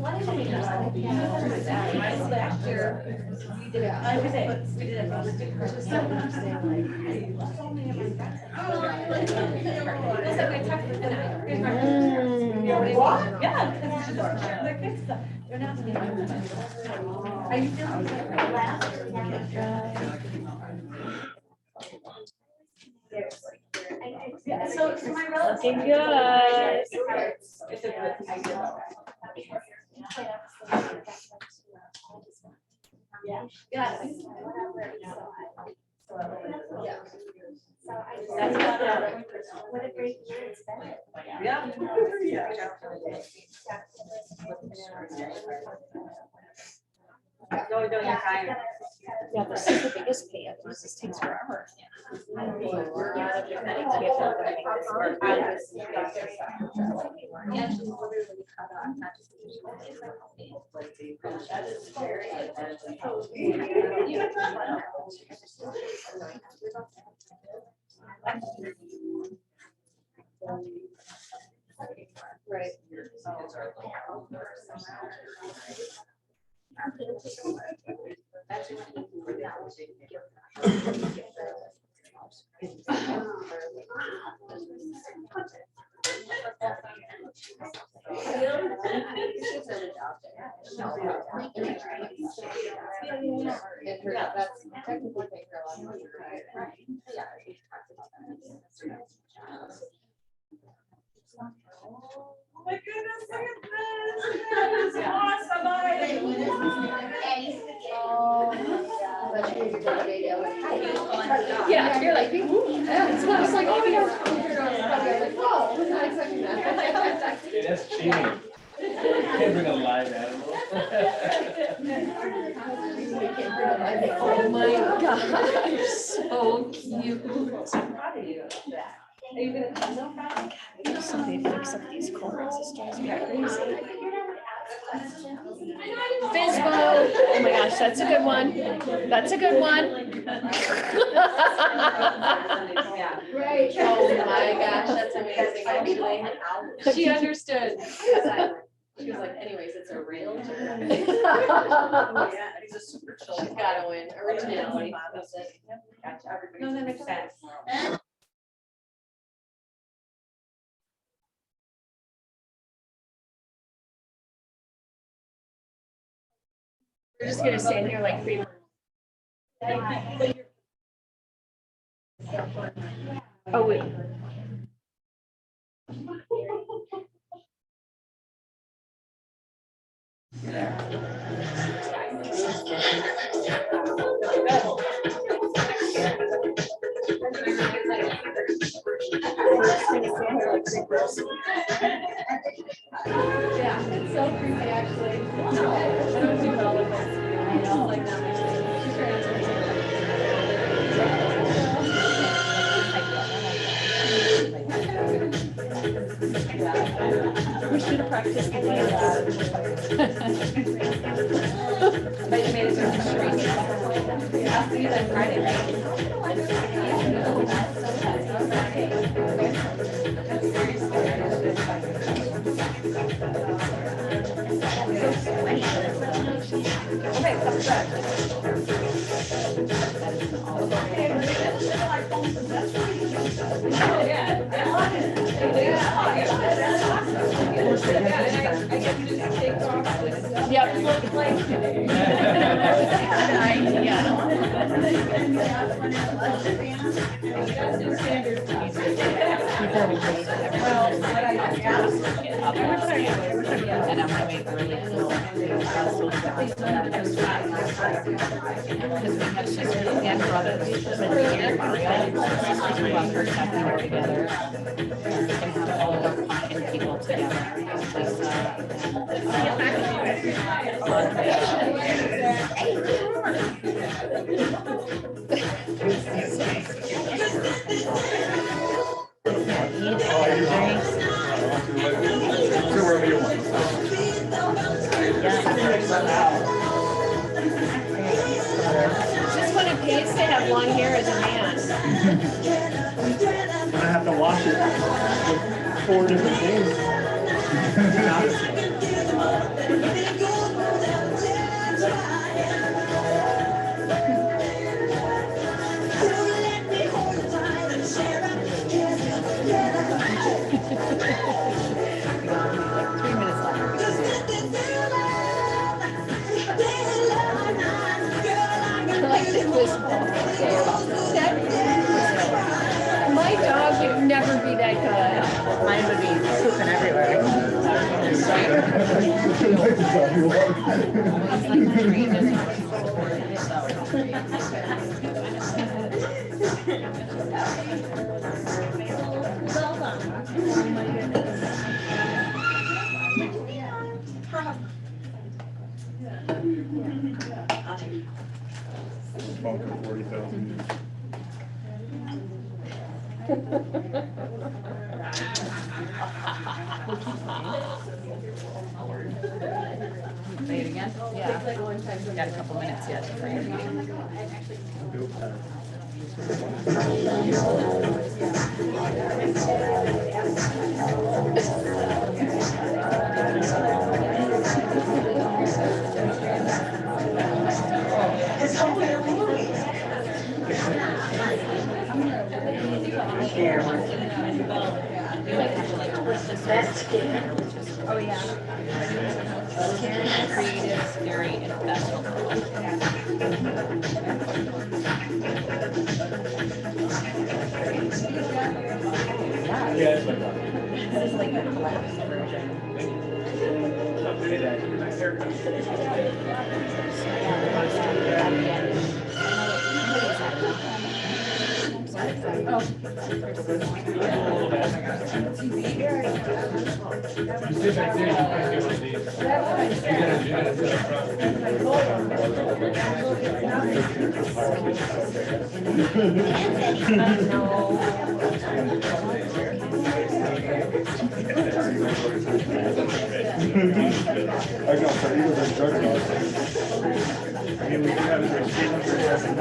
Last year, we did it. I was saying, we did it. Yeah. They're good stuff. They're not. Are you feeling so my relative. Looking good. It's a good idea. Yeah. Yeah. What a great year it's been. Yeah. Yeah, this is the biggest pay up. This takes forever. Right. Oh my goodness, look at this. That is awesome. Yeah, you're like, yeah, it's I was like, oh yeah. Whoa, was not expecting that. Hey, that's cheating. Can't bring a live animal. Oh my gosh, so cute. I'm proud of you of that. Are you gonna come no problem? Somebody picks up these corners, this drives me crazy. Fizbo, oh my gosh, that's a good one. That's a good one. Right. Oh my gosh, that's amazing, actually. She understood. She was like, anyways, it's a real. Yeah, he's a super chill. She's gotta win, originality. No, that makes sense. We're just gonna stand here like three. Oh, wait. Yeah, it's so creepy, actually. I don't do well with this. I know, like We should have practiced the dance. But you made it to the street. I'll see you then Friday night. Okay, come back. And I'm gonna make really cool. Because we have sisters and brothers, but we and Mario, sisters who love her stuff together. And have all of our fucking people together. Wherever you want. Just what it pays to have long hair as a man. I have to wash it with 4 different things. Like 3 minutes Like it was, my dog would never be that good. Mine would be pooping everywhere. He's like my dream is Bunker 40,000. Say it again? Yeah. Got a couple minutes yet for your meeting. You might have to like twist this. Oh, yeah. Creative, scary, and professional. Yeah, it's like that. This is like the collapsed version. Say that. Nice haircut. You sit back there, you can do one of these. You gotta do it up front. I got for you with a drug dog. I mean, we do have a receipt for testing.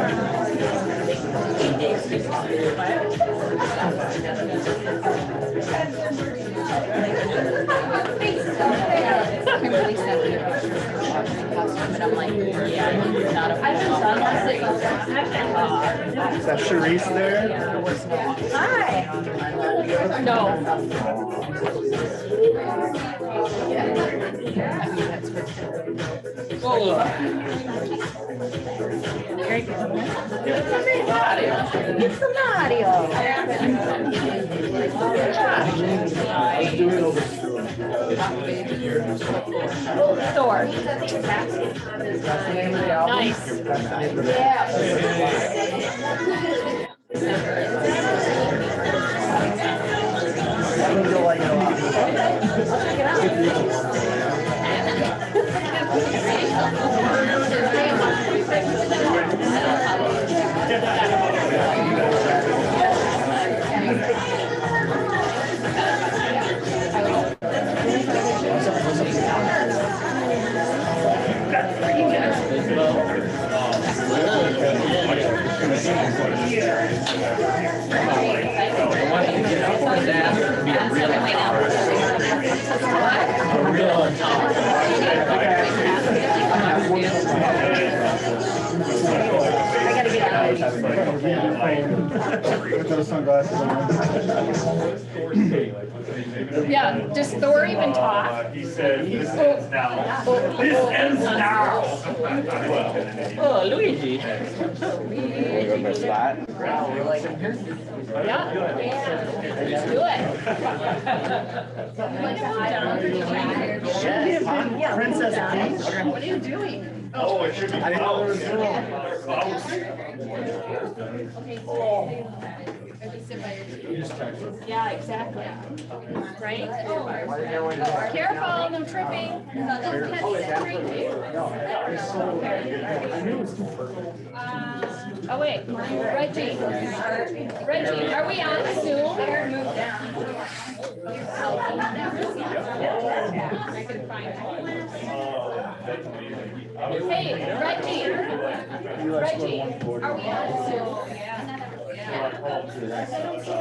Kimberly sent me a picture of her watching costume, and I'm like, yeah, not a Is that Charisse there? Thor. Nice. I gotta get out. Put those sunglasses on. Yeah, does Thor even talk? He said, this ends now. This ends now. Oh, Luigi. Yeah. Let's do it. Princess Peach. What are you doing? Oh, it should be. I didn't know there was Yeah, exactly. Right? Careful, no tripping. Oh, wait, Reggie. Reggie, are we on Zoom? Hey, Reggie. Reggie, are we on Zoom? I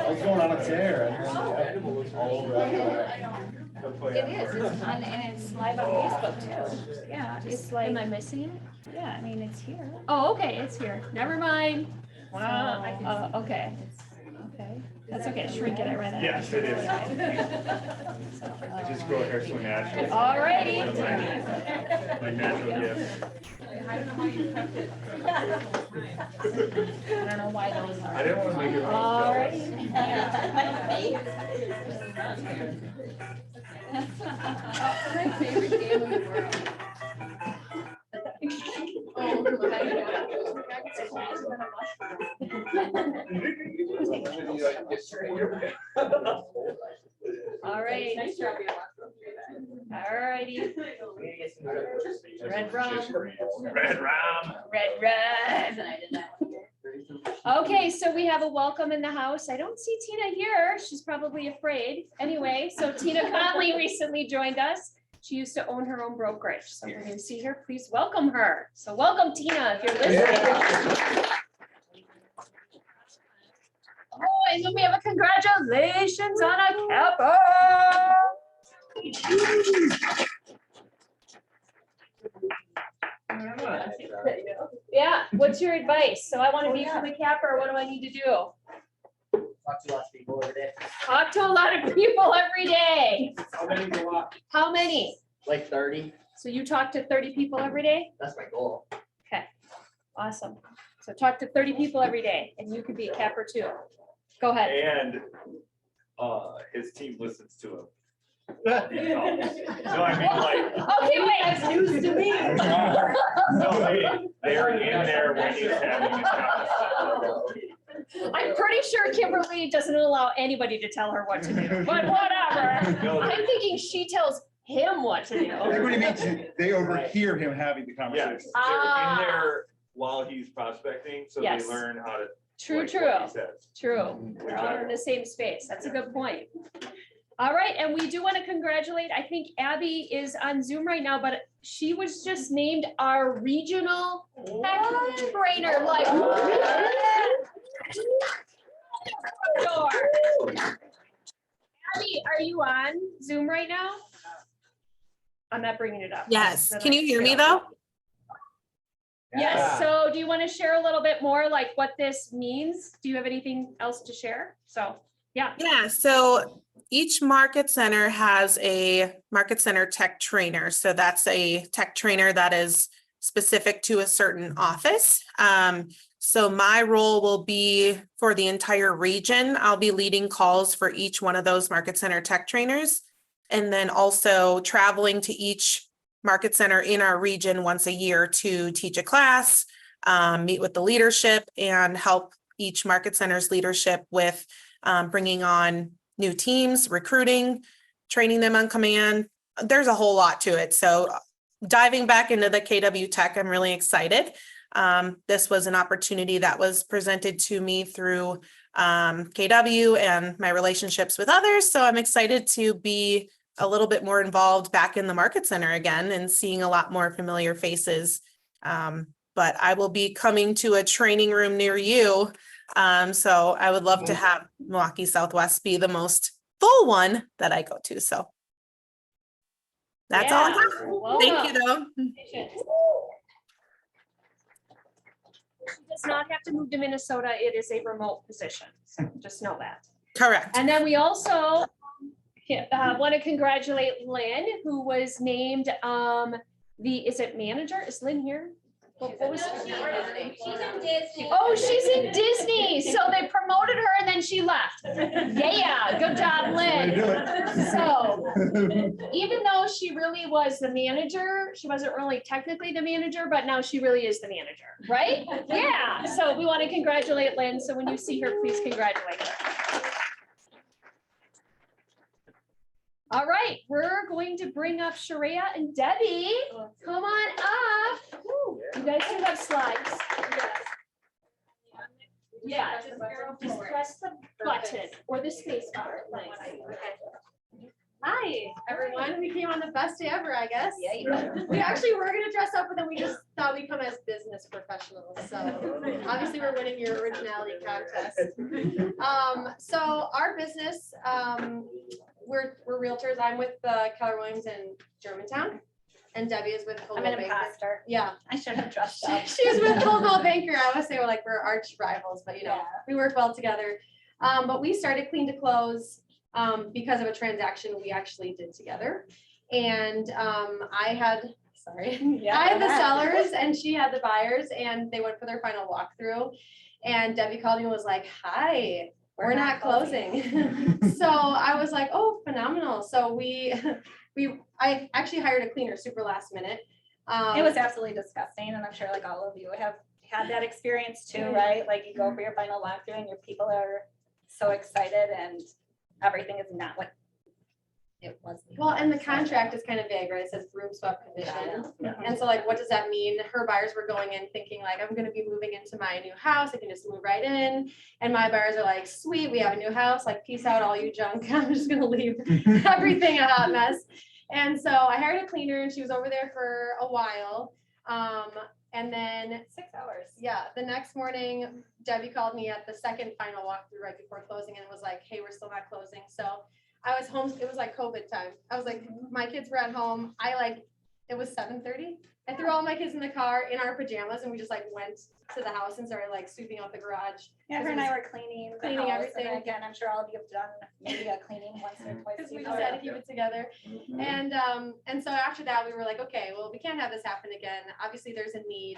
was going on a tear. It is, it's on, and it's live on Facebook too. Yeah, it's like, Am I missing it? yeah, I mean, it's here. Oh, okay, it's here. Never mind. Wow. Okay. Okay. That's okay. Shrink it. I read it. Yes, it is. I just grow hair so naturally. Alrighty. My natural gift. I don't know how you kept it. I don't know why those I are. didn't want to make it. Alrighty. My favorite game in the world. All right. Nice job, you. Alrighty. Red rum. Red rum. Red. Okay, so we have a welcome in the house. I don't see Tina here. She's probably afraid. Anyway, so Tina Conley recently joined us. She used to own her own brokerage. So when you see her, please welcome her. So welcome, Tina, if you're listening. Oh, and then we have a congratulations on a Kappa. Yeah, what's your advice? So I want to become a Kappa, what do I need to do? Talk to lots of people every day. Talk to a lot of people every day. How many do you want? How many? Like 30. So you talk to 30 people every day? That's my goal. Awesome. So talk to 30 people every day and you could be a Kappa too. Go ahead. And his team listens to him. No, I mean like, Okay, wait. That's news to me. no, they're in there when he's having his conversation. I'm pretty sure Kimberly doesn't allow anybody to tell her what to do, but whatever. No, I'm thinking she tells him what to do. Oh, What do you mean? They overhear him having the conversation. Yes, they're Ah. in there while he's prospecting, so they Yes. learn how to. True, like true, what he says. true. We're all in the same space. That's a good point. All right, and we do want to congratulate, I think Abby is on Zoom right now, but she was just named our regional tech trainer, like. Door. Abby, are you on Zoom right now? I'm not bringing it up. Yes. Can you hear me though? Yes, so do you want to share a little bit more like what this means? Do you have anything else to share? So, yeah. Yeah. So each market center has a market center tech trainer. So that's a tech trainer that is specific to a certain office. So my role will be for the entire region. I'll be leading calls for each one of those market center tech trainers, and then also traveling to each market center in our region once a year to teach a class, meet with the leadership, and help each market center's leadership with bringing on new teams, recruiting, training them on command. There's a whole lot to it. So diving back into the KW Tech, I'm really excited. This was an opportunity that was presented to me through KW and my relationships with others. So I'm excited to be a little bit more involved back in the market center again and seeing a lot more familiar faces. But I will be coming to a training room near you. So I would love to have Milwaukee Southwest be the most full one that I go to. So that's all I got. Thank you though. She does not have to move to Minnesota. It is a remote position. So just know that. Correct. And then we also want to congratulate Lynn, who was named is it manager? Is Lynn here? What was She's in Disney. Oh, she's in Disney. So they promoted her and then she left. Yeah, good job, Lynn. So even though she really was the manager, she wasn't really technically the manager, but now she really is the manager, right? Yeah. So we want to congratulate Lynn. So when you see her, please congratulate her. All right, we're going to bring up Sharia and Debbie. Come on up. You guys do have slides. Yeah, just press the button or the space bar. Hi, everyone. We came on the best day ever, I guess. Yeah, you better. We actually were gonna dress up, but then we just thought we'd come as business professionals. So obviously we're winning your originality contest. So our business, we're we're realtors. I'm with Keller Williams in Germantown, and Debbie is with I'm Coldwell an Banker. imposter. Yeah, I should have dressed up. she's with Coldwell Banker. I always say we're arch rivals, but Yeah. we work well together. But we started Clean to Close because of a transaction we actually did together. And I had the sellers and she had the buyers, and they went for their final walkthrough. And Debbie called me and was like, "Hi, we're not closing." So I was like, "Oh, phenomenal." So I actually hired a cleaner super last minute. It was absolutely disgusting, and I'm sure like all of you have had that experience too, right? Like you go for your final walkthrough and your people are so excited and everything is not what it was. Well, and the contract is kind of vague, right? It says broom swept condition. And so like, what does that mean? Her buyers were going in thinking like, I'm gonna be moving into my new house. I can just move right in. And my buyers are like, sweet, we have a new house. Like, peace out, all you junk. I'm just gonna leave everything a hot mess. And so I hired a cleaner and she was over there for a while. And then 6 hours. yeah, the next morning, Debbie called me at the second final walkthrough right before closing and was like, "Hey, we're still not closing." So I was home. It was like COVID time. I was like, my kids were at home. It was 7:30. I threw all my kids in the car in our pajamas and we just like went to the house and started like sweeping out the garage. Yeah, her and I were cleaning the Cleaning house, everything. and again, I'm sure all of you have done maybe a cleaning once or twice. Because we before. just had to keep it together. And so after that, we were like, okay, well, we can't have this happen again. Obviously, there's a need.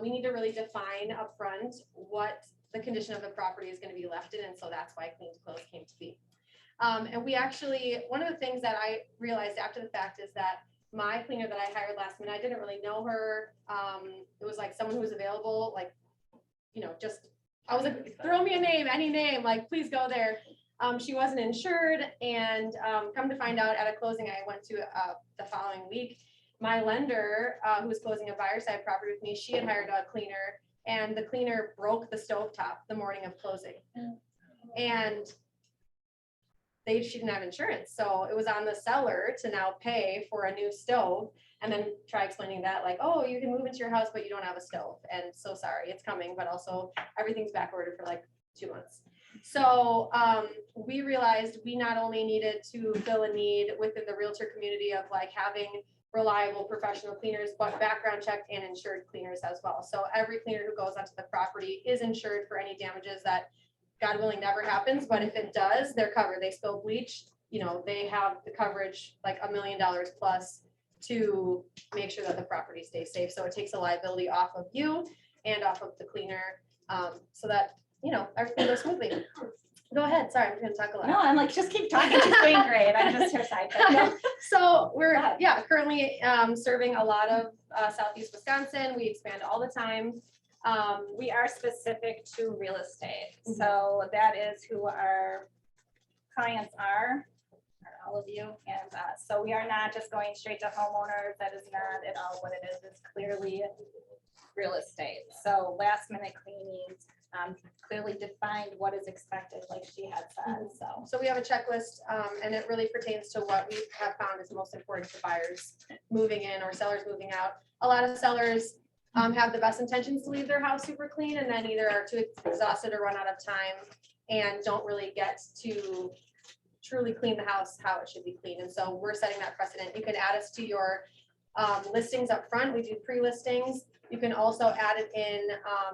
We need to really define upfront what the condition of the property is going to be left in. And so that's why Clean to Close came to be. And we actually, one of the things that I realized after the fact is that my cleaner that I hired last minute, I didn't really know her. It was like someone who was available, like, I was like, throw me a name, any name, like, please go there. She wasn't insured, and come to find out at a closing I went to the following week, my lender, who was closing a buyer side property with me, she had hired a cleaner, and the cleaner broke the stovetop the morning of closing. And she didn't have insurance. So it was on the seller to now pay for a new stove and then try explaining that like, oh, you can move into your house, but you don't have a stove. And so sorry, it's coming, but also everything's back ordered for like 2 months. So we realized we not only needed to fill a need within the realtor community of like having reliable professional cleaners, but background checked and insured cleaners as well. So every cleaner who goes onto the property is insured for any damages that God willing never happens, but if it does, they're covered. They spill bleach, they have the coverage like $1 million plus to make sure that the property stays safe. So it takes a liability off of you and off of the cleaner, so that, everything goes smoothly. Go ahead. Sorry, I'm gonna talk a lot. No, I'm like, just keep talking. She's doing great. I'm just her sidekick. No. So we're, currently serving a lot of Southeast Wisconsin. We expand all the time. We are specific to real estate. So that is who our clients are all of you. And so we are not just going straight to homeowners. That is not at all what it is. It's clearly real estate. So last minute cleanings, clearly defined what is expected, like she had said. So we have a checklist, and it really pertains to what we have found is most important to buyers moving in or sellers moving out. A lot of sellers have the best intentions to leave their house super clean and then either are too exhausted or run out of time and don't really get to truly clean the house how it should be clean. And so we're setting that precedent. You can add us to your listings up front. We do pre-listings. You can also add it in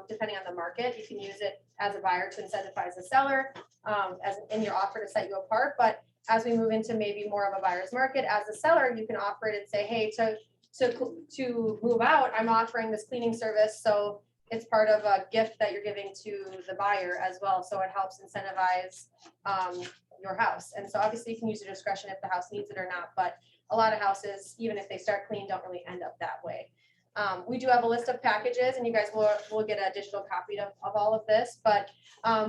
depending on the market. You can use it as a buyer to incentivize the seller as in your offer to set you apart. But as we move into maybe more of a buyer's market, as a seller, you can offer it and say, hey, to move out, I'm offering this cleaning service. So it's part of a gift that you're giving to the buyer as well. So it helps incentivize your house. And so obviously you can use your discretion if the house needs it or not, but a lot of houses, even if they start clean, don't really end up that way. We do have a list of packages and you guys will get a digital copy of all of this, but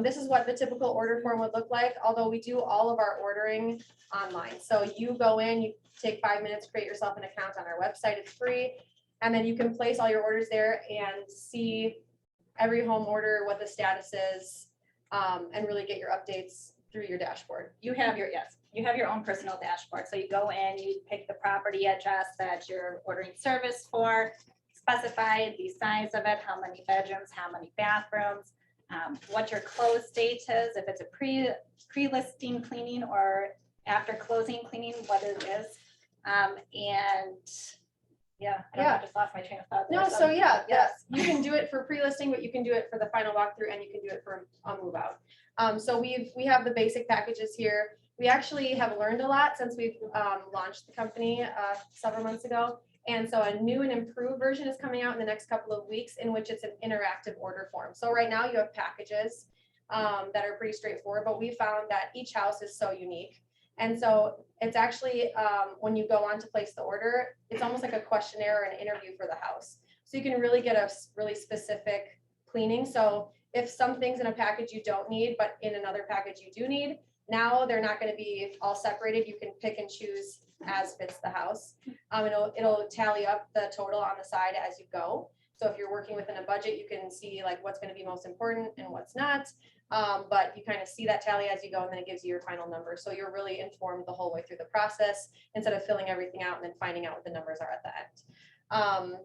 this is what the typical order form would look like, although we do all of our ordering online. So you go in, you take 5 minutes, create yourself an account on our website, it's free, and then you can place all your orders there and see every home order, what the status is, and really get your updates through your dashboard. You have your own personal dashboard. So you go in, you pick the property address that you're ordering service for, specify the size of it, how many bedrooms, how many bathrooms, what your close date is, if it's a pre-listing cleaning or after closing, cleaning, what it is. And yeah, I don't know, I just lost my train of thought. there. No, so yeah, yes, you can do it for pre-listing, but you can do it for the final walkthrough and you can do it for a move out. So we have the basic packages here. We actually have learned a lot since we've launched the company several months ago. And so a new and improved version is coming out in the next couple of weeks in which it's an interactive order form. So right now you have packages that are pretty straightforward, but we found that each house is so unique. And so it's actually, when you go on to place the order, it's almost like a questionnaire or an interview for the house. So you can really get a really specific cleaning. So if some things in a package you don't need, but in another package you do need, now they're not going to be all separated. You can pick and choose as fits the house. It'll tally up the total on the side as you go. So if you're working within a budget, you can see like what's going to be most important and what's not. But you kind of see that tally as you go, and then it gives you your final number. So you're really informed the whole way through the process instead of filling everything out and then finding out what the numbers are at the end.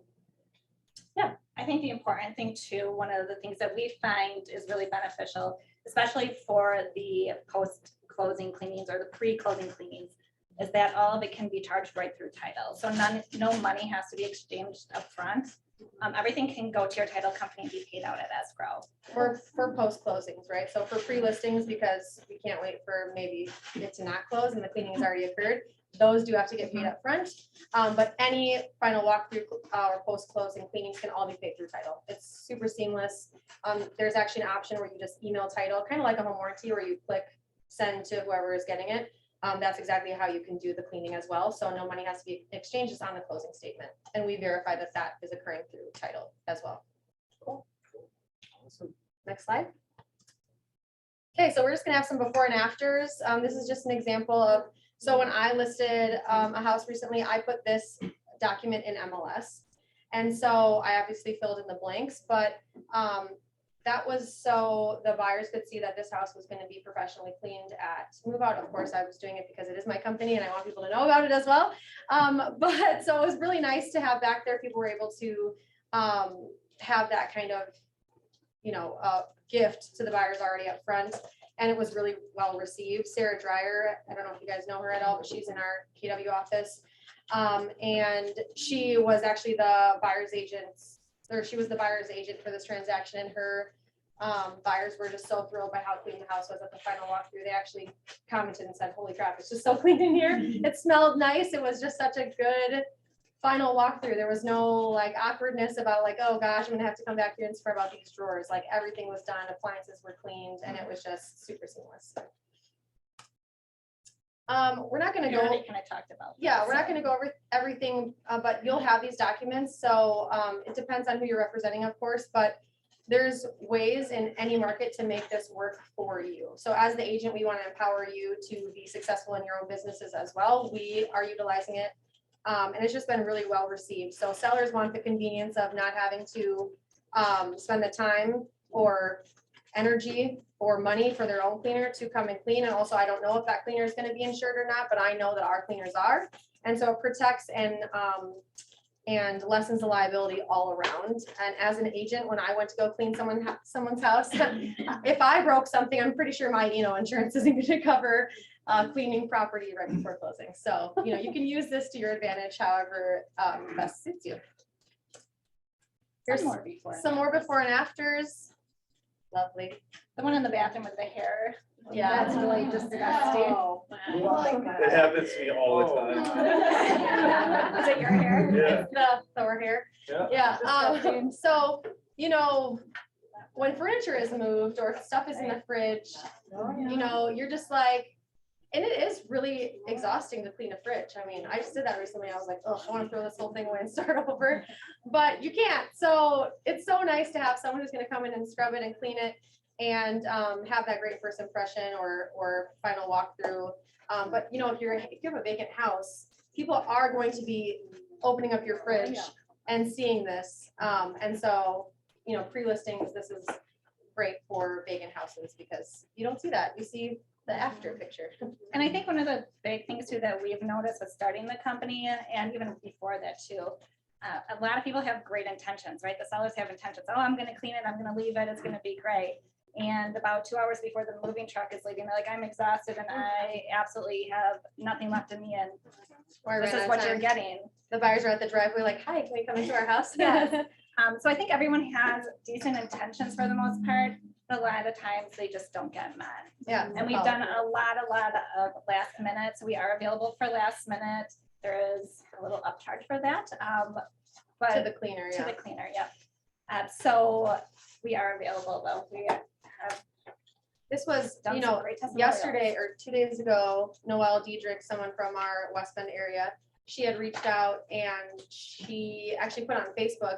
I think the important thing too, one of the things that we find is really beneficial, especially for the post-closing cleanings or the pre-closing cleanings, is that all of it can be charged right through title. So no money has to be exchanged upfront. Everything can go to your title company and be paid out at escrow. For post closings, right? So for pre-listings, because we can't wait for maybe it to not close and the cleaning has already occurred, those do have to get paid up front. But any final walkthrough or post closing cleanings can all be paid through title. It's super seamless. There's actually an option where you just email title, kind of like a home warranty where you click send to whoever is getting it. That's exactly how you can do the cleaning as well. So no money has to be exchanged, just on the closing statement. And we verify that that is occurring through title as well. Cool. Awesome. Next slide. Okay, so we're just gonna have some before and afters. This is just an example of, so when I listed a house recently, I put this document in MLS. And so I obviously filled in the blanks, but that was so the buyers could see that this house was going to be professionally cleaned at move out. Of course, I was doing it because it is my company and I want people to know about it as well. But so it was really nice to have back there. People were able to have that kind of, gift to the buyers already up front. And it was really well received. Sarah Dreyer, I don't know if you guys know her at all, but she's in our KW office. And she was actually the buyer's agent, or she was the buyer's agent for this transaction, and her buyers were just so thrilled by how clean the house was at the final walkthrough. They actually commented and said, holy crap, it's just so clean in here. It smelled nice. It was just such a good final walkthrough. There was no like awkwardness about like, oh gosh, I'm gonna have to come back here and scrub out these drawers. Like everything was done, appliances were cleaned, and it was just super seamless. We're not gonna We go. already kind of talked about. Yeah, this, we're not gonna go over everything, but you'll have these documents, so it depends on who you're representing, of course, but there's ways in any market to make this work for you. So as the agent, we want to empower you to be successful in your own businesses as well. We are utilizing it, and it's just been really well received. So sellers want the convenience of not having to spend the time or energy or money for their own cleaner to come and clean. And also, I don't know if that cleaner is going to be insured or not, but I know that our cleaners are. And so it protects and lessens the liability all around. And as an agent, when I went to go clean someone's house, if I broke something, I'm pretty sure my insurance isn't going to cover cleaning property right before closing. So you can use this to your advantage, however best suits you. Here's some more before and afters. Lovely. The one in the bathroom with the hair. Yeah. That's really disgusting. It happens to me all the time. Is it your hair? Yeah. It's the Thor hair. Yeah. Yeah. So, when furniture is moved or if stuff is in the fridge, you're just like, and it is really exhausting to clean a fridge. I mean, I just did that recently. I was like, oh, I want to throw this whole thing away and start over, but you can't. So it's so nice to have someone who's going to come in and scrub it and clean it and have that great first impression or final walkthrough. But if you have a vacant house, people are going to be opening up your fridge and seeing this. And so, pre-listings, this is great for vacant houses because you don't see that. You see the after picture. And I think one of the big things too that we've noticed with starting the company and even before that too, a lot of people have great intentions, right? The sellers have intentions. Oh, I'm going to clean it. I'm going to leave it. It's going to be great. And about 2 hours before the moving truck is leaving, they're like, I'm exhausted and I absolutely have nothing left in me and Or I this ran is out what of you're time. getting. The buyers are at the driveway like, hi, can we come into our house? Yes. So I think everyone has decent intentions for the most part. But a lot of times they just don't get met. Yeah. And we've done a lot of last minutes. We are available for last minute. There is a little upcharge for that. But To the cleaner, to yeah. the cleaner, yep. So we are available though. We have This was, done you some know, great testimonials. yesterday or 2 days ago, Noelle Diedrich, someone from our West Bend area, she had reached out and she actually put on Facebook,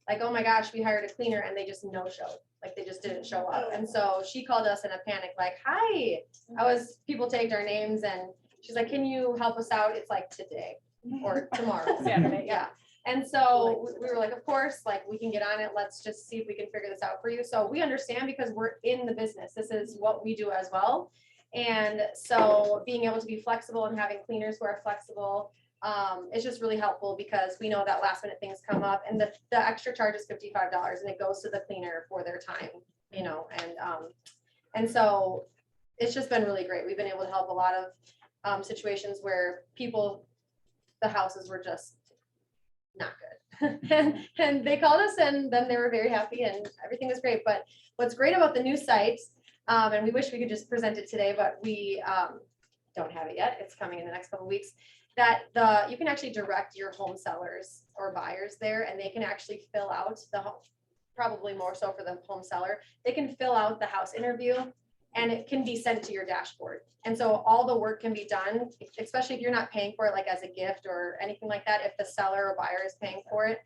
like, oh my gosh, we hired a cleaner and they just no-showed. Like they just didn't show up. And so she called us in a panic, like, hi, people tagged our names and she's like, can you help us out? It's like today or tomorrow. Saturday, Yeah. And so we were like, of course, like we can get on it. Let's just see if we can figure this out for you. So we understand because we're in the business. This is what we do as well. And so being able to be flexible and having cleaners who are flexible, it's just really helpful because we know that last minute things come up and the extra charge is $55 and it goes to the cleaner for their time, you know, and so it's just been really great. We've been able to help a lot of situations where the houses were just not good. And they called us and then they were very happy and everything was great. But what's great about the new site, and we wish we could just present it today, but we don't have it yet. It's coming in the next couple of weeks. That you can actually direct your home sellers or buyers there and they can actually fill out the home, probably more so for the home seller. They can fill out the house interview and it can be sent to your dashboard. And so all the work can be done, especially if you're not paying for it like as a gift or anything like that. If the seller or buyer is paying for it,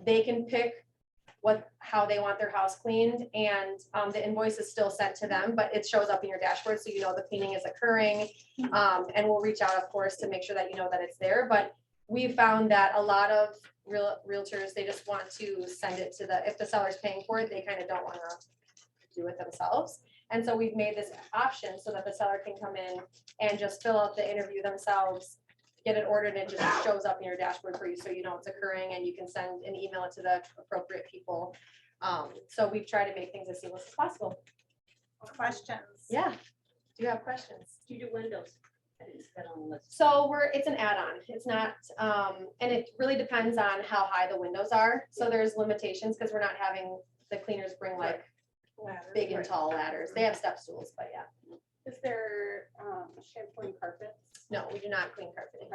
they can pick how they want their house cleaned and the invoice is still sent to them, but it shows up in your dashboard so you know the cleaning is occurring. And we'll reach out, of course, to make sure that you know that it's there. But we found that a lot of realtors, they just want to send it to if the seller's paying for it, they kind of don't want to do it themselves. And so we've made this option so that the seller can come in and just fill out the interview themselves, get it ordered, and it just shows up in your dashboard for you so you know it's occurring and you can send and email it to the appropriate people. So we've tried to make things as seamless as possible. Questions? Yeah. Do you have questions? Do you do windows? I didn't see that on the list. So it's an add-on. It's not, and it really depends on how high the windows are. So there's limitations because we're not having the cleaners bring like big and tall ladders. They have step stools, but yeah. Is there shampooing carpets? No, we do not clean carpeting.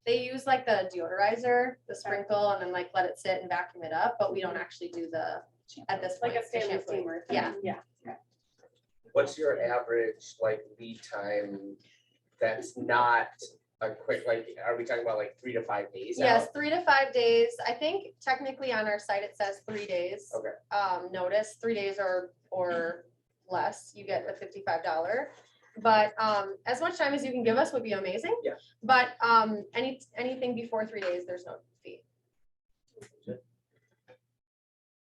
They use like the deodorizer, the sprinkle, and then like let it sit and vacuum it up, but we don't actually do at this point. Like a the Stanley shampooing. steamer? Yeah. Yeah. What's your average like lead time that's not a quick, like, are we talking about like 3 to 5 days? Yes, out? 3 to 5 days. I think technically on our site, it says 3 days. Okay. Notice 3 days or less, you get a $55. But as much time as you can give us would be amazing. Yeah. But anything before 3 days, there's no fee.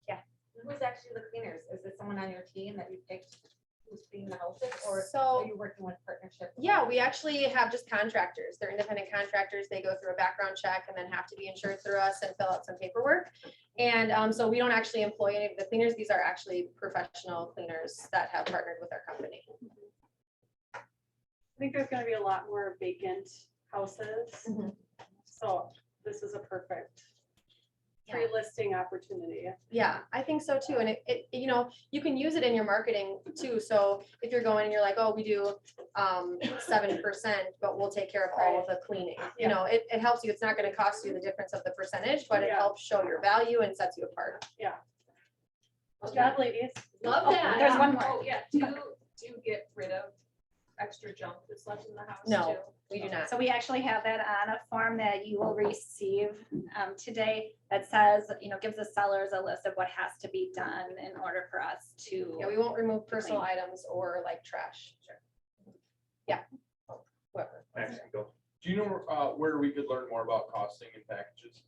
Yeah. Who's actually the cleaners? Is it someone on your team that you picked who's cleaning the houses or So are you working with partnership? yeah, we actually have just contractors. They're independent contractors. They go through a background check and then have to be insured through us and fill out some paperwork. And so we don't actually employ any of the cleaners. These are actually professional cleaners that have partnered with our company. I think there's gonna be a lot more vacant houses. Mhm. So this is a perfect Yeah. pre-listing opportunity. Yeah, I think so too. And it, you know, you can use it in your marketing too. So if you're going and you're like, oh, we do 7%, but we'll take care of all of the cleaning. You know, it helps you. It's not going to cost you the difference of the percentage, but it Yeah. helps show your value and sets you apart. Good job, ladies. Love Oh, that. there's one more. Oh, yeah. Do you get rid of extra junk that's left in the house? No. too? We do not. So we actually have that on a form that you will receive today that says, gives the sellers a list of what has to be done in order for us to. Yeah, we won't remove personal items or like trash. Yeah. Whoever. Max, you go. Do you know where we could learn more about costing and packages?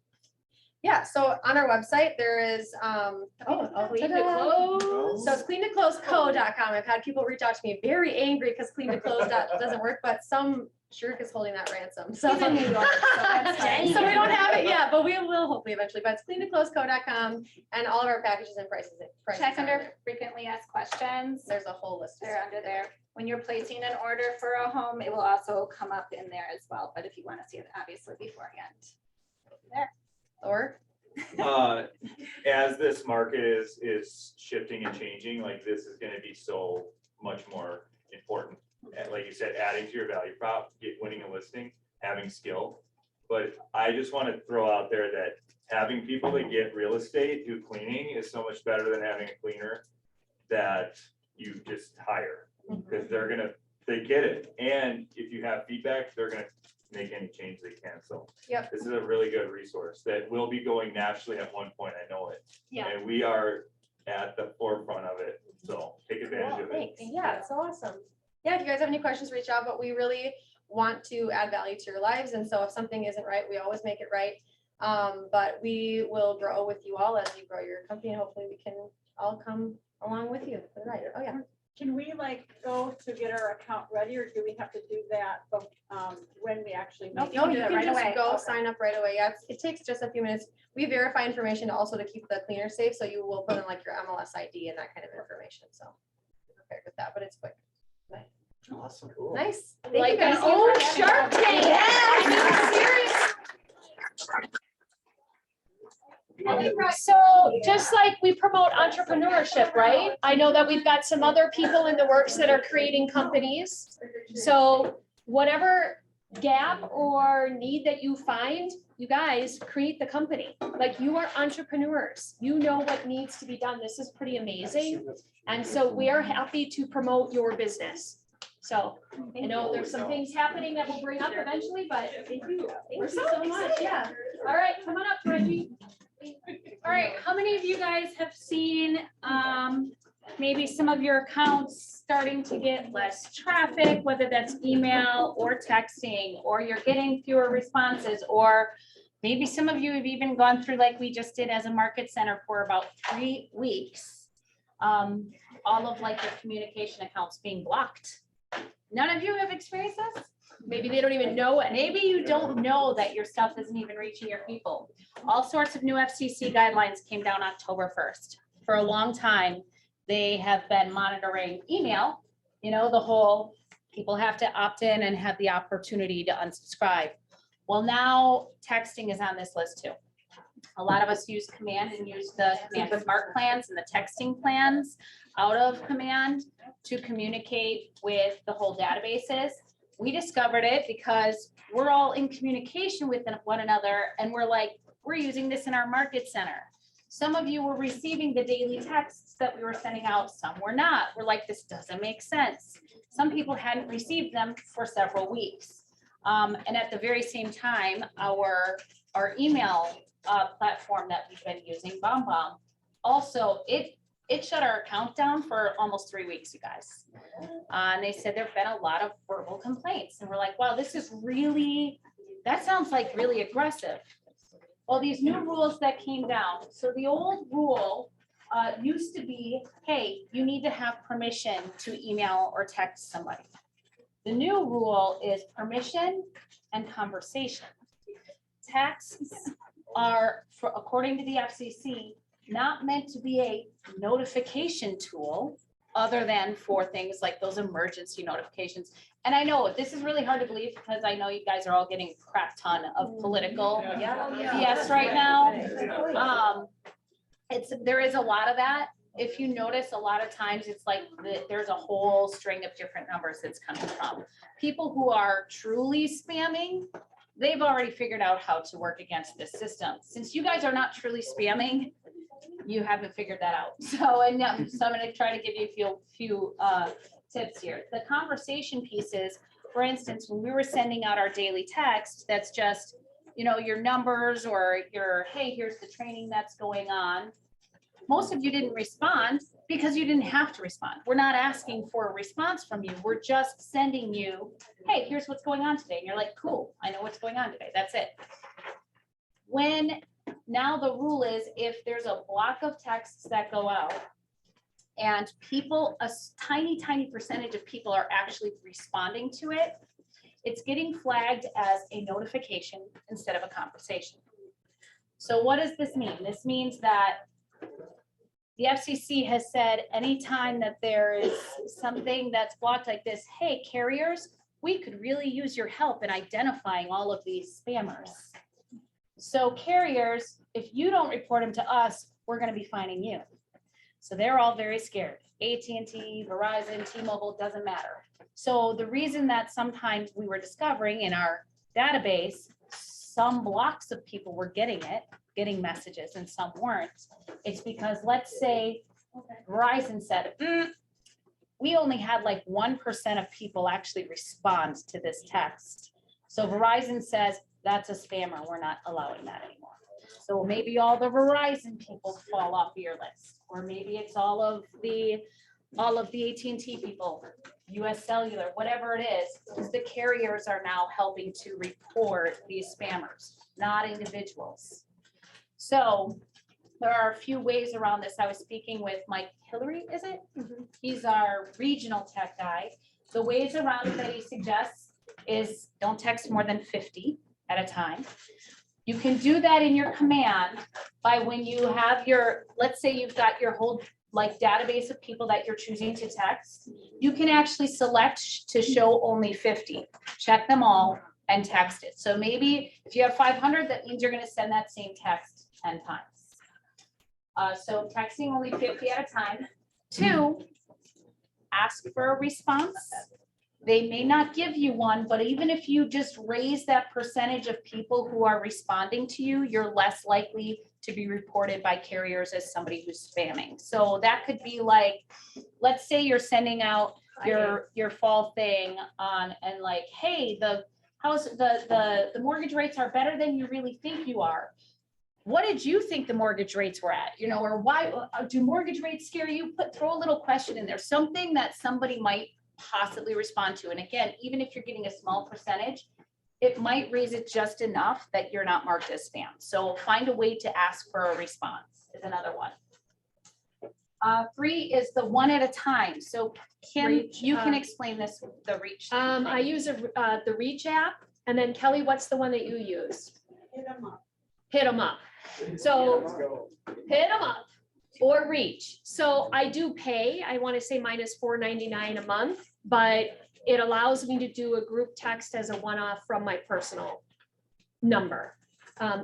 Yeah, so on our website, there is, Clean to ta-da. close. So it's cleantocloseco.com. I've had people reach out to me very angry because clean to close doesn't work, but some Shirk is holding that ransom, so. He's in New York, so that's fine. So we don't have it yet, but we will hopefully eventually, but it's cleantocloseco.com and all of our packages and prices. Check are under there. frequently asked questions. There's a whole list. of They're under there. When you're placing an order for a home, it will also come up in there as well, but if you want to see it obviously beforehand. stuff. Or, As this market is shifting and changing, like this is gonna be so much more important. And like you said, adding to your value prop, winning a listing, having skill. But I just want to throw out there that having people that get real estate do cleaning is so much better than having a cleaner that you just hire. Because they get it. And if you have feedback, they're gonna make any change they can. So Yep. this is a really good resource that will be going nationally at one point. I know it. Yeah. And we are at the forefront of it. So take advantage of it. thanks. Yeah, it's so awesome. Yeah, if you guys have any questions, reach out, but we really want to add value to your lives. And so if something isn't right, we always make it right. But we will grow with you all as you grow your company. And hopefully we can all come along with you for the ride. Oh, yeah. Can we like go to get our account ready, or do we have to do that when we actually? Nope. make You No, can you do that can right just away. go Okay. sign up right away. Yeah, it takes just a few minutes. We verify information also to keep the cleaner safe. So you will put in like your MLS ID and that kind of information. So we're prepared with that, but it's quick. Awesome. Nice. Thank Like you guys an so old much. Shark Tank. I mean, seriously. So just like we promote entrepreneurship, right? I know that we've got some other people in the works that are creating companies. So whatever gap or need that you find, you guys create the company. Like you are entrepreneurs. You know what needs to be done. This is pretty amazing. And so we are happy to promote your business. So I know there's some things happening that we'll bring up eventually, but thank you. Thank you so much. Yeah. All right, come on up, Reggie. All right, how many of you guys have seen maybe some of your accounts starting to get less traffic, whether that's email or texting, or you're getting fewer responses, or maybe some of you have even gone through like we just did as a market center for about 3 weeks. All of like your communication accounts being blocked. None of you have experienced this? Maybe they don't even know it. Maybe you don't know that your stuff isn't even reaching your people. All sorts of new FCC guidelines came down October 1st. For a long time, they have been monitoring email, you know, the whole people have to opt in and have the opportunity to unsubscribe. Well, now texting is on this list too. A lot of us use Command and use the Command Smart plans and the texting plans out of Command to communicate with the whole databases. We discovered it because we're all in communication with one another and we're using this in our market center. Some of you were receiving the daily texts that we were sending out, some were not. We're like, this doesn't make sense. Some people hadn't received them for several weeks. And at the very same time, our email platform that we've been using, BombBomb, also it shut our account down for almost 3 weeks, you guys. And they said there've been a lot of verbal complaints. And we're like, wow, this is really, that sounds like really aggressive. Well, these new rules that came down. So the old rule used to be, hey, you need to have permission to email or text somebody. The new rule is permission and conversation. Texts are, according to the FCC, not meant to be a notification tool other than for things like those emergency notifications. And I know this is really hard to believe because I know you guys are all getting a crap ton of political BS right now. There is a lot of that. If you notice, a lot of times it's like there's a whole string of different numbers that's coming from. People who are truly spamming, they've already figured out how to work against this system. Since you guys are not truly spamming, you haven't figured that out. So I'm gonna try to give you a few tips here. The conversation pieces, for instance, when we were sending out our daily text, that's just, you know, your numbers or your, hey, here's the training that's going on. Most of you didn't respond because you didn't have to respond. We're not asking for a response from you. We're just sending you, hey, here's what's going on today. And you're like, cool, I know what's going on today. That's it. Now the rule is if there's a block of texts that go out and people, a tiny percentage of people are actually responding to it, it's getting flagged as a notification instead of a conversation. So what does this mean? This means that the FCC has said anytime that there is something that's blocked like this, hey, carriers, we could really use your help in identifying all of these spammers. So carriers, if you don't report them to us, we're going to be fining you. So they're all very scared. AT&T, Verizon, T-Mobile, doesn't matter. So the reason that sometimes we were discovering in our database, some blocks of people were getting messages and some weren't. It's because let's say Verizon said, we only had like 1% of people actually respond to this text. So Verizon says, that's a spammer. We're not allowing that anymore. So maybe all the Verizon people fall off your list, or maybe it's all of the AT&T people, US Cellular, whatever it is, because the carriers are now helping to report these spammers, not individuals. So there are a few ways around this. I was speaking with Mike Hillary, is it? He's our regional tech guy. The ways around it that he suggests is don't text more than 50 at a time. You can do that in your command by when you have your, let's say you've got your whole like database of people that you're choosing to text. You can actually select to show only 50, check them all and text it. So maybe if you have 500, that means you're going to send that same text 10 times. So texting only 50 at a time. 2, ask for a response. They may not give you one, but even if you just raise that percentage of people who are responding to you, you're less likely to be reported by carriers as somebody who's spamming. So that could be like, let's say you're sending out your fall thing on and like, hey, the mortgage rates are better than you really think you are. What did you think the mortgage rates were at? You know, or why do mortgage rates scare you? Throw a little question in there, something that somebody might possibly respond to. And again, even if you're getting a small percentage, it might raise it just enough that you're not marked as spam. So find a way to ask for a response is another one. 3 is the one at a time. So Kim, Reach, you can explain this, the Reach. I use the Reach app, and then Kelly, what's the one that you use? Hit 'em up. Hit 'em up. So hit 'em up or Reach. So I do pay, I want to say mine is $4.99 a month, but it allows me to do a group text as a one-off from my personal number.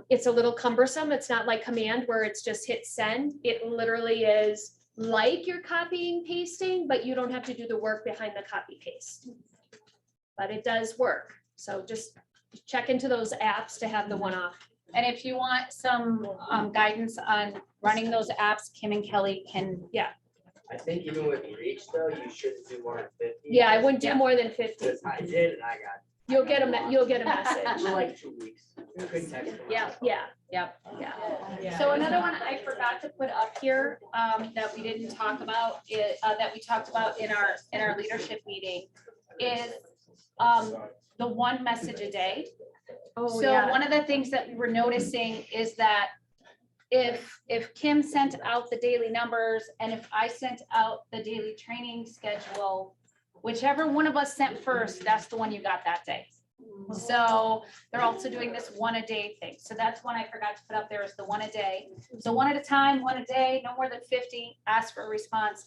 It's a little cumbersome. It's not like Command where it's just hit send. It literally is like you're copying, pasting, but you don't have to do the work behind the copy paste. But it does work. So just check into those apps to have the one-off. And if you want some guidance on running those apps, Kim and Kelly can, I think even with Reach though, you shouldn't do more than 50. Yeah, I wouldn't do more than 50. Because I did and I got. You'll get a message. For like 2 weeks. You couldn't text them. Yeah. So another one I forgot to put up here that we didn't talk about, that we talked about in our leadership meeting is the one message a day. Oh, So yeah. one of the things that we were noticing is that if Kim sent out the daily numbers and if I sent out the daily training schedule, whichever one of us sent first, that's the one you got that day. So they're also doing this one a day thing. So that's one I forgot to put up there is the one a day. So one at a time, one a day, no more than 50, ask for a response.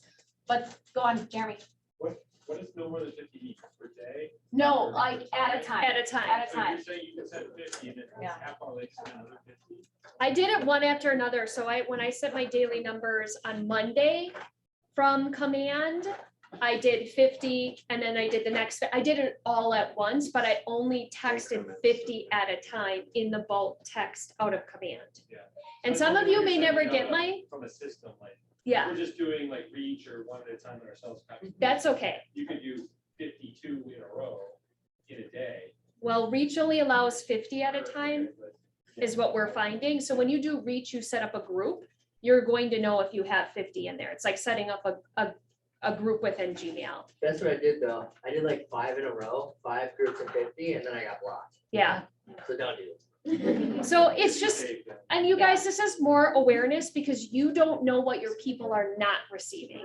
But go on, Jeremy. What is no more than 50 per day? No, like at a time. At a time. At a So time. you're saying you can send 50 and then Yeah. half hour later send another 50? I did it one after another. So when I sent my daily numbers on Monday from Command, I did 50 and then I did the next, I did it all at once, but I only texted 50 at a time in the bulk text out of Command. Yeah. And So some of you may you're never sending get out my, From a system, like, yeah, we're just doing like Reach or one at a time ourselves. that's okay. You could do 52 in a row in a day. Well, Reach only allows 50 at a time is what we're finding. So when you do Reach, you set up a group, you're going to know if you have 50 in there. It's like setting up a group within Gmail. That's what I did though. I did like 5 in a row, 5 groups of 50, and then I got blocked. Yeah. So don't do it. So it's just, and you guys, this is more awareness because you don't know what your people are not receiving.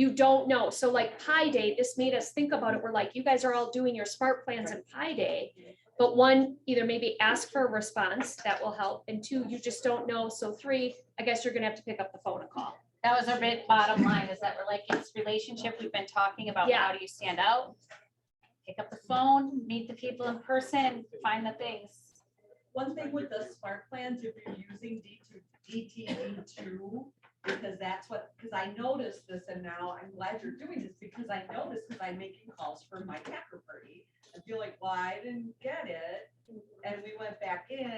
you don't know. So like Pi Day, this made us think about it. We're like, you guys are all doing your smart plans in Pi Day. But one, either maybe ask for a response, that will help. And two, you just don't know. So three, I guess you're gonna have to pick up the phone and call. That was our big bottom line, is that we're like, it's relationship, we've been talking about, Yeah. how do you stand out? Pick up the phone, meet the people in person, find the things. One thing with the smart plans, if you're using DTD2, because that's what, because I noticed this, and now I'm glad you're doing this, because I noticed, because I'm making calls for my Packer party. I feel like, well, I didn't get it, and we went back in,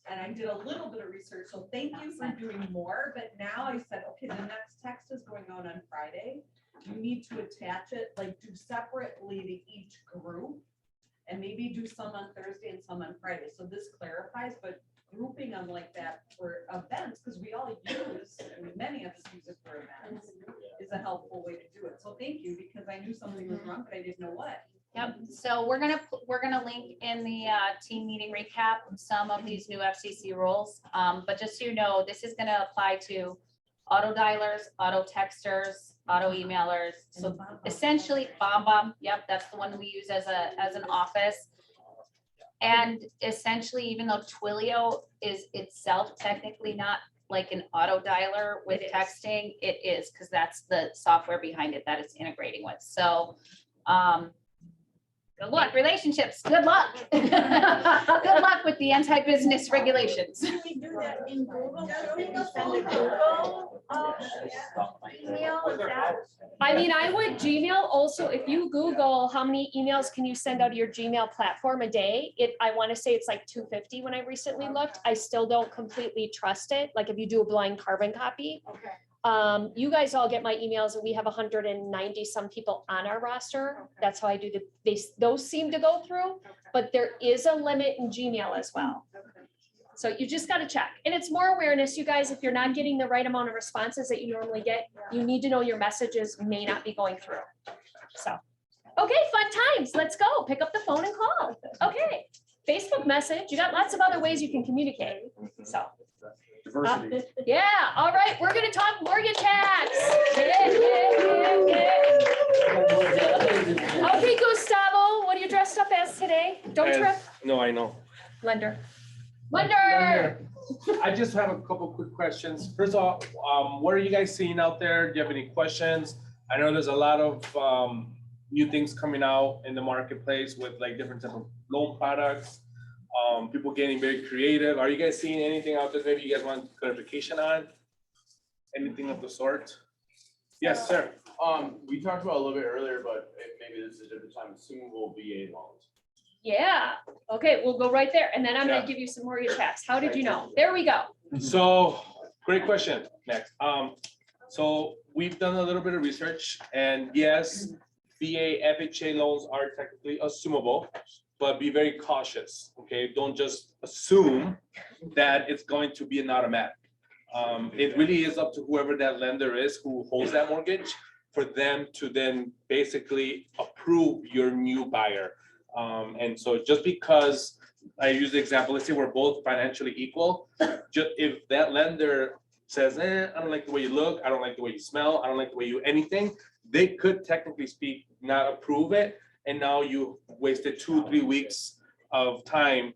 and I did a little bit of research, so thank you for doing more, but now I said, okay, the next text is going out on Friday. You need to attach it, like do separately to each group, and maybe do some on Thursday and some on Friday, so this clarifies, but grouping them like that for events, because we all use, I mean, many of us use it for events, is a helpful way to do it, so thank you, because I knew something was wrong, but I didn't know what. Yep, so we're gonna link in the team meeting recap some of these new FCC rules. But just so you know, this is gonna apply to auto dialers, auto texters, auto emailers. So essentially, BombBomb, yep, that's the one we use as an office. And essentially, even though Twilio is itself technically not like an auto dialer with texting, it is, because that's the software behind it that it's integrating with. So, good luck, relationships, good luck. Good luck with the anti-business regulations. Can we do that in Google? Can we send a Google email? Is that? I mean, I would Gmail also, if you Google how many emails can you send out of your Gmail platform a day, I want to say it's like 250 when I recently looked. I still don't completely trust it. Like if you do a blind carbon copy. Okay. You guys all get my emails and we have 190 some people on our roster. Okay. That's how I do those seem to go through, but there is a limit in Gmail as well. Okay. So you just got to check. And it's more awareness, you guys, if you're not getting the right amount of responses that you normally get, you need to know your messages may not be going through. So, okay, fun times. Let's go. Pick up the phone and call. Okay. Facebook message. You got lots of other ways you can communicate. So. Yeah, all right, we're gonna talk mortgage hacks. Okay, Gustavo, what are you dressed up as today? Don't trip. No, I know. Lender. I just have a couple quick questions. First of all, what are you guys seeing out there? Do you have any questions? I know there's a lot of new things coming out in the marketplace with like different type of loan products. People getting very creative. Are you guys seeing anything out there? Maybe you guys want clarification on anything of the sort? Yes, sir. We talked about a little bit earlier, but maybe this is a different time, assumable VA loans. Yeah, okay, we'll go right there. And then I'm Yeah. gonna give you some mortgage hacks. How did you know? There we go. So, great question, Max. So we've done a little bit of research, and yes, VA FHA loans are technically assumable, but be very cautious, okay? Don't just assume that it's going to be an automatic. It really is up to whoever that lender is who holds that mortgage for them to then basically approve your new buyer. And so just because I use the example, let's say we're both financially equal, just if that lender says, I don't like the way you look, I don't like the way you smell, I don't like the way you anything, they could technically speak not approve it. And now you wasted 2-3 weeks of time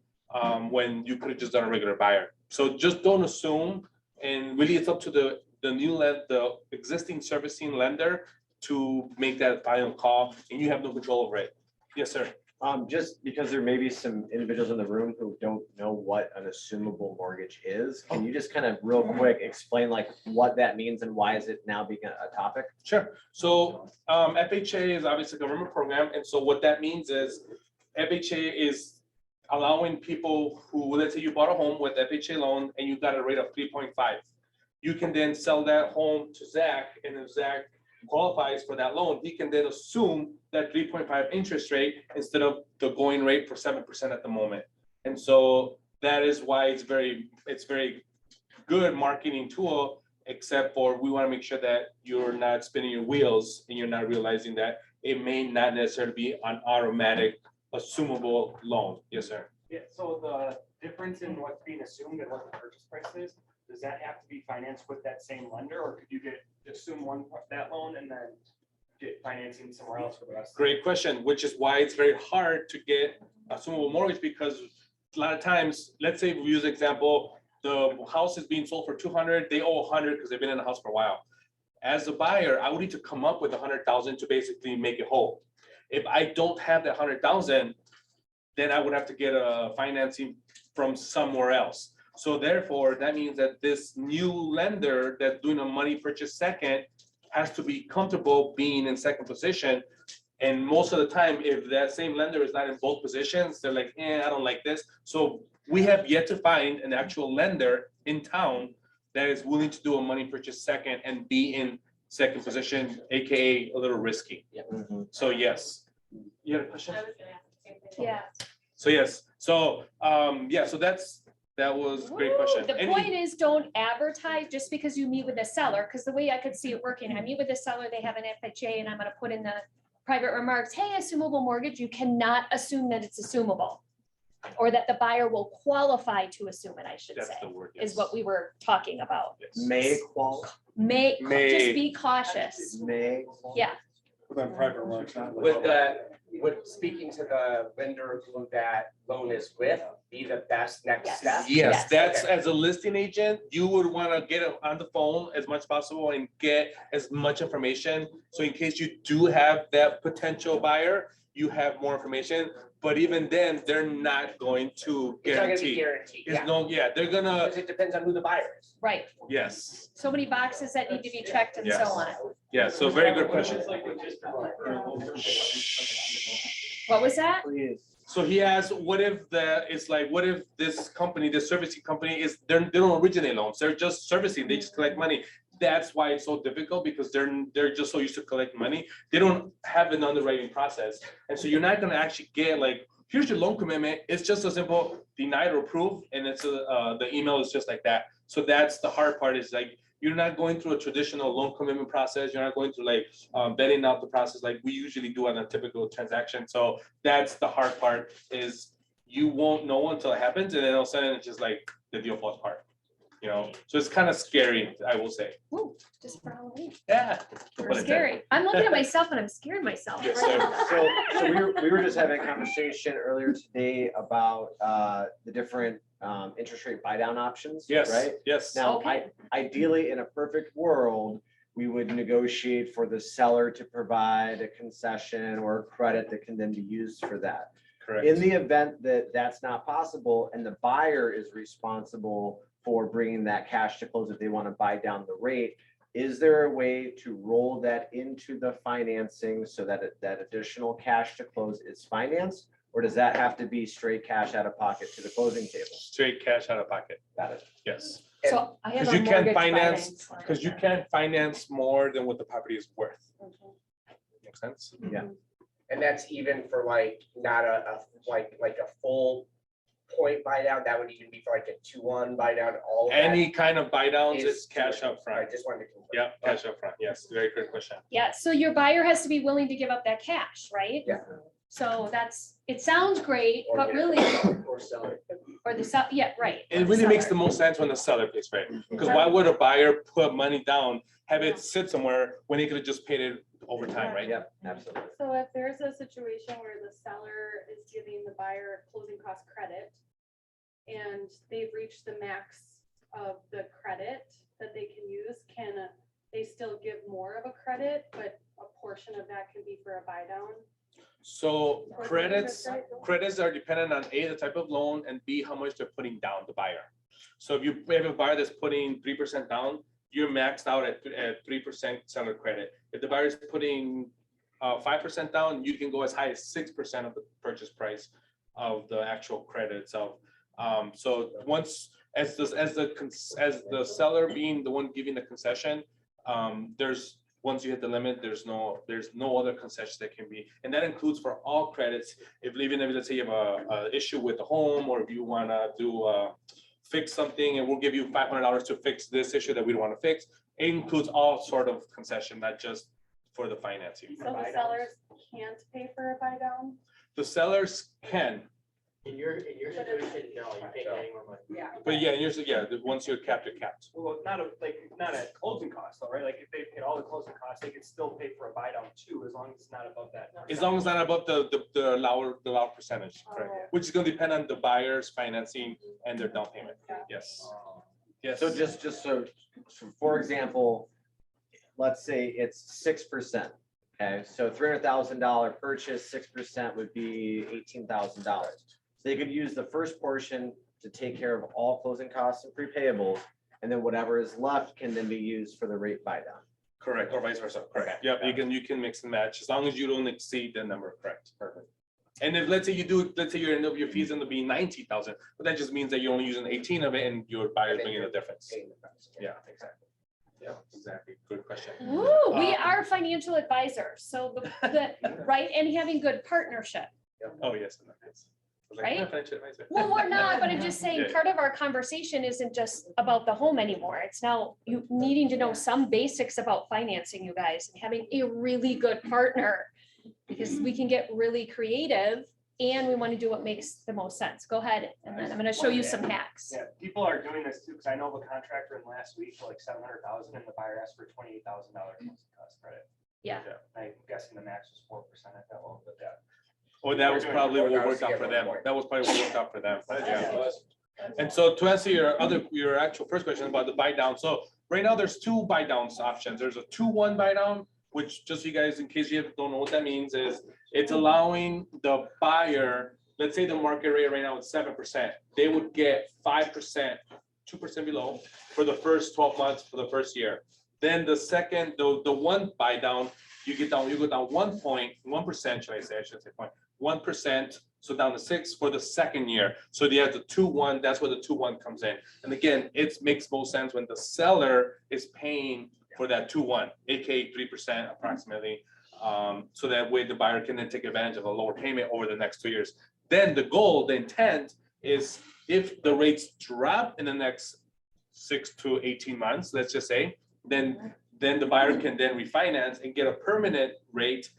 when you could have just done a regular buyer. So just don't assume, and really it's up to the existing servicing lender to make that final call, and you have no control over it. Yes, sir. Just because there may be some individuals in the room who don't know what an assumable mortgage is, can you just kind of real quick explain like what that means and why is it now being a topic? Sure. So FHA is obviously a government program. And so what that means is FHA is allowing people who, let's say you bought a home with FHA loan and you got a rate of 3.5. You can then sell that home to Zach, and if Zach qualifies for that loan, he can then assume that 3.5 interest rate instead of the going rate for 7% at the moment. And so that is why it's very good marketing tool, except for we want to make sure that you're not spinning your wheels and you're not realizing that it may not necessarily be an automatic assumable loan. Yes, sir. Yeah, so the difference in what's being assumed and what the purchase price is, does that have to be financed with that same lender, or could you assume that loan and then get financing somewhere else for the rest? Great question, which is why it's very hard to get a assumable mortgage, because a lot of times, let's say we use example, the house is being sold for 200, they owe 100 because they've been in the house for a while. As a buyer, I would need to come up with 100,000 to basically make it whole. If I don't have that 100,000, then I would have to get a financing from somewhere else. So therefore, that means that this new lender that's doing a money purchase second has to be comfortable being in second position. And most of the time, if that same lender is not in both positions, they're like, I don't like this. So we have yet to find an actual lender in town that is willing to do a money purchase second and be in second position, AKA a little risky. So yes. You had a question? Yeah. So yes, so so that was a great question. The point is, don't advertise just because you meet with a seller, because the way I could see it working, I meet with a seller, they have an FHA, and I'm gonna put in the private remarks, hey, assumable mortgage, you cannot assume that it's assumable. Or that the buyer will qualify to assume it, I should That's say, the word, is yes. what we were talking about. May qualify. May, May. just be cautious. May. Yeah, Would speaking to the lender who that loan is with be the best next Yes. step? Yes, that's, Okay. as a listing agent, you would want to get on the phone as much as possible and get as much information. So in case you do have that potential buyer, you have more information. But even then, they're not going to It's not gonna be guarantee. guaranteed, It's yeah, they're gonna, because it depends on who the buyer is. right. yes, So many boxes that need to be checked and so Yes. on. yeah, so very good question. What was that? Please. So he asked, what if what if this company, this servicing company they don't originate loans, they're just servicing, they just collect money. That's why it's so difficult, because they're just so used to collect money. They don't have an underwriting process. And so you're not gonna actually get like, here's your loan commitment. It's just a simple denied or approved, and it's the email is just like that. So that's the hard part, is like, you're not going through a traditional loan commitment process. You're not going through like vetting out the process like we usually do on a typical transaction. So that's the hard part, is you won't know until it happens, and then all of a sudden it's just like the deal falls apart. You know, so it's kind of scary, I will say. Ooh, just for Halloween. Yeah. We're scary. I'm looking at myself and I'm scaring myself. Yes, sir. So we were just having a conversation earlier today about the different interest rate buy down options, Yes, right? yes. Now, Okay. ideally, in a perfect world, we would negotiate for the seller to provide a concession or a credit that can then be used for that. Correct. In the event that that's not possible and the buyer is responsible for bringing that cash to close if they want to buy down the rate, is there a way to roll that into the financing so that that additional cash to close is financed? Or does that have to be straight cash out of pocket to the closing table? Straight cash out of pocket. Got it. Yes. So I have Because a you can't mortgage finance, because you can't finance more than what the property is worth. Makes sense? Yeah. And that's even for like, not a full point buy down, that would even be for like a 2-1 buy down, all of that. Any kind of buy downs, is it's cash up I front. just wanted to confirm. Yeah, cash up front. Yes, very good question. Yeah, so your buyer has to be willing to give up that cash, right? Yeah. So it sounds great, Or but get it. really, Or sell it. or the sell, yeah, right. It really makes the most sense when the seller pays for it. Because why would a buyer put money down, have it sit somewhere when they could have just paid it over time, right? Yep, absolutely. So if there's a situation where the seller is giving the buyer closing cost credit and they've reached the max of the credit that they can use, can they still give more of a credit, but a portion of that can be for a buy down? So Or the credits interest rate? credits are dependent on A, the type of loan, and B, how much they're putting down, the buyer. So if you have a buyer that's putting 3% down, you're maxed out at 3% seller credit. If the buyer is putting 5% down, you can go as high as 6% of the purchase price of the actual credit itself. So once, as the seller being the one giving the concession, once you hit the limit, there's no other concession that can be, and that includes for all credits. If let's say you have a issue with the home, or if you wanna fix something, and we'll give you $500 to fix this issue that we don't want to fix. It includes all sort of concession, not just for the financing. So the sellers can't pay for a buy down? The sellers can, In your situation, no, you can't get any more money. Yeah. But yeah, usually, once you're capped, you're capped. Well, not at closing costs though, right? Like if they paid all the closing costs, they could still pay for a buy down too, as long as it's not above that. As long as not above the allowed percentage, correct? Oh. Which is gonna depend on the buyer's financing and their down payment. Yes. Yes. So just so for example, let's say it's 6%. Okay, so $300,000 purchase, 6% would be $18,000. So they could use the first portion to take care of all closing costs and prepayables, and then whatever is left can then be used for the rate buy down. Correct, or vice versa, correct. Yep, you can mix and match, as long as you don't exceed the number, correct. Perfect. And if, let's say your fees end up being 90,000, but that just means that you're only using 18 of it and your buyer's bringing the difference. Yeah, exactly. Yeah, exactly. Good question. Ooh, we are financial advisors, so right, and having good partnership. Oh, yes. and yes. I was like, Right? "Yeah, financial advisor." Well, we're not, but I'm just saying, Yeah. part of our conversation isn't just about the home anymore. It's now you needing to know some basics about financing, you guys, and having a really good partner. Because we can get really creative and we want to do what makes the most sense. Go ahead, and then I'm gonna show you some hacks. Yeah, people are doing this too, because I know of a contractor in last week for like 700,000 and the buyer asked for $28,000 closing cost credit. Yeah. I'm guessing the max was 4% at that loan, but yeah. Or that was probably what worked out for them. That was probably what worked out for them. Yeah. And so to answer your actual first question about the buy down, so right now there's two buy downs options. There's a 2-1 buy down, which just so you guys, in case you don't know what that means, is it's allowing the buyer, let's say the market rate right now is 7%, they would get 5%, 2% below for the first 12 months for the first year. Then the second, the one buy down, you go down 1.1%, should I say, I should say 1%, so down to 6 for the second year. So they have the 2-1, that's where the 2-1 comes in. And again, it makes most sense when the seller is paying for that 2-1, aka 3% approximately. So that way the buyer can then take advantage of a lower payment over the next 2 years. Then the goal, the intent is if the rates drop in the next 6 to 18 months, let's just say, then the buyer can then refinance and get a permanent rate.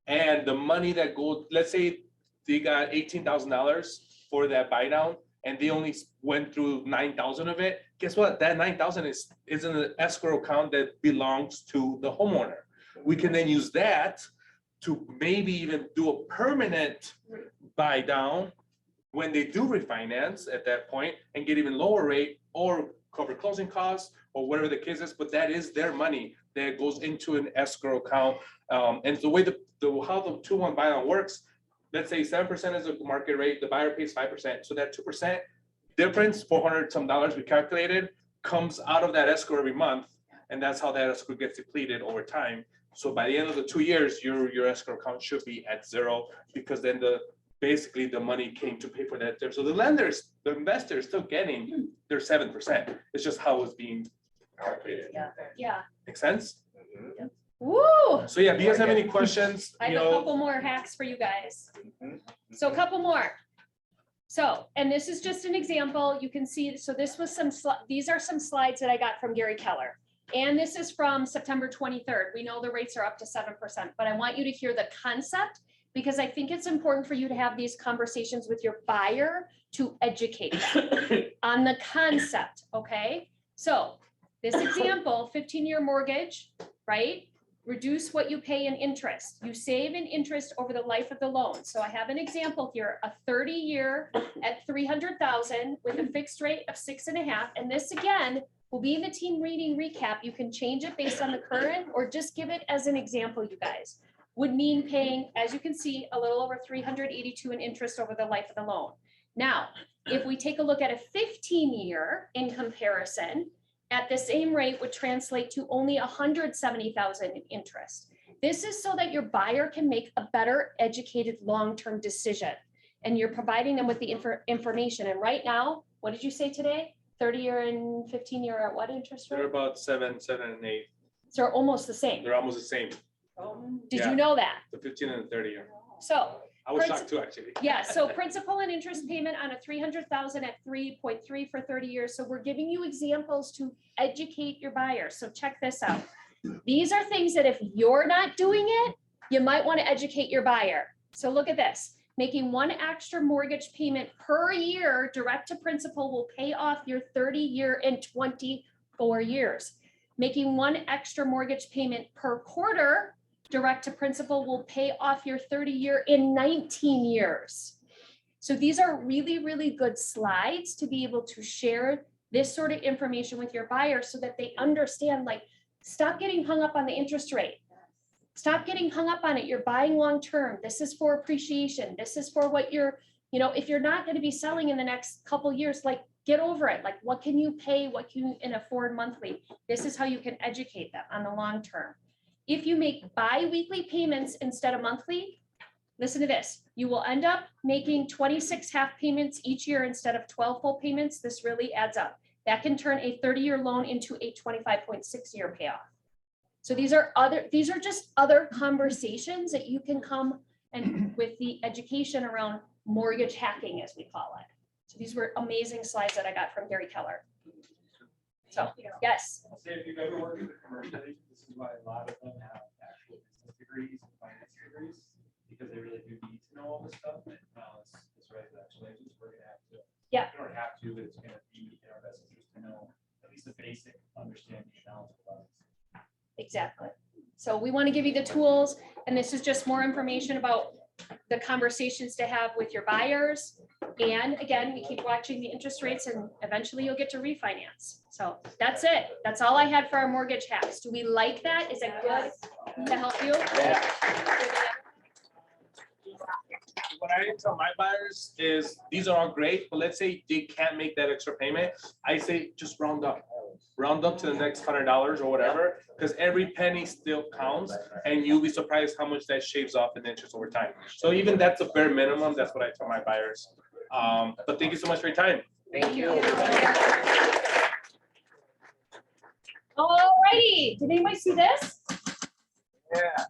And the money that goes, let's say they got $18,000 for that buy down and they only went through 9,000 of it. Guess what? That 9,000 is in an escrow account that belongs to the homeowner. We can then use that to maybe even do a permanent buy down when they do refinance at that point and get even lower rate or cover closing costs or whatever the case is, but that is their money that goes into an escrow account. And the way how the 2-1 buy down works, let's say 7% is the market rate, the buyer pays 5%. So that 2% difference, $400 some we calculated, comes out of that escrow every month. And that's how that escrow gets depleted over time. So by the end of the 2 years, your escrow account should be at 0 because then basically the money came to pay for that. So the investor is still getting their 7%. It's just how it's being calculated. Yeah. Make sense? Woo! So yeah, if you guys have any questions, I have a couple more hacks for you guys. So a couple more. So, and this is just an example. You can see, so this was these are some slides that I got from Gary Keller. And this is from September 23rd. We know the rates are up to 7%, but I want you to hear the concept because I think it's important for you to have these conversations with your buyer to educate them on the concept, okay? So this example, 15-year mortgage, right? Reduce what you pay in interest. You save in interest over the life of the loan. So I have an example here, a 30-year at $300,000 with a fixed rate of 6.5. And this again will be in the team reading recap. You can change it based on the current or just give it as an example, you guys. Would mean paying, as you can see, a little over $382 in interest over the life of the loan. Now, if we take a look at a 15-year in comparison, at the same rate would translate to only $170,000 in interest. This is so that your buyer can make a better educated long-term decision. And you're providing them with the information. And right now, what did you say today? 30-year and 15-year at what interest rate? they're about 7, and 8. So they're almost the same. They're almost the same. Did Yeah. you know that? The 15 and the 30-year. So. I was shocked too, actually. Yeah, so principal and interest payment on a $300,000 at 3.3 for 30 years. So we're giving you examples to educate your buyer. So check this out. These are things that if you're not doing it, you might want to educate your buyer. So look at this. Making one extra mortgage payment per year, direct to principal, will pay off your 30-year in 24 years. Making one extra mortgage payment per quarter, direct to principal, will pay off your 30-year in 19 years. So these are really, really good slides to be able to share this sort of information with your buyer so that they understand, like, stop getting hung up on the interest rate. Stop getting hung up on it. You're buying long-term. This is for appreciation. This is for what you're, if you're not going to be selling in the next couple years, like, get over it. Like, what can you pay? What can you afford monthly? This is how you can educate them on the long term. If you make bi-weekly payments instead of monthly, listen to this, you will end up making 26 half payments each year instead of 12 full payments. This really adds up. That can turn a 30-year loan into a 25.6-year payoff. So these are just other conversations that you can come and with the education around mortgage hacking, as we call it. So these were amazing slides that I got from Gary Keller. So, yes. I'll say if you've ever worked with a commercial agent, this is why a lot of them have actual business degrees and finance degrees, because they really do need to know all this stuff. And as residential agents, we're gonna have to. Yeah. We don't have to, but it's gonna be in our best interest to know at least the basic understanding and knowledge about it. Exactly. So we want to give you the tools, and this is just more information about the conversations to have with your buyers. And again, we keep watching the interest rates, and eventually you'll get to refinance. So that's it. That's all I had for our mortgage hacks. Do we like that? Is it good to help you? What I tell my buyers is these are all great, but let's say they can't make that extra payment. I say just round up to the next $100 or whatever, because every penny still counts, and you'll be surprised how much that shaves off in interest over time. So even that's a bare minimum. That's what I tell my buyers. But thank you so much for your time. Thank you. Alrighty, did anybody see this? Yeah.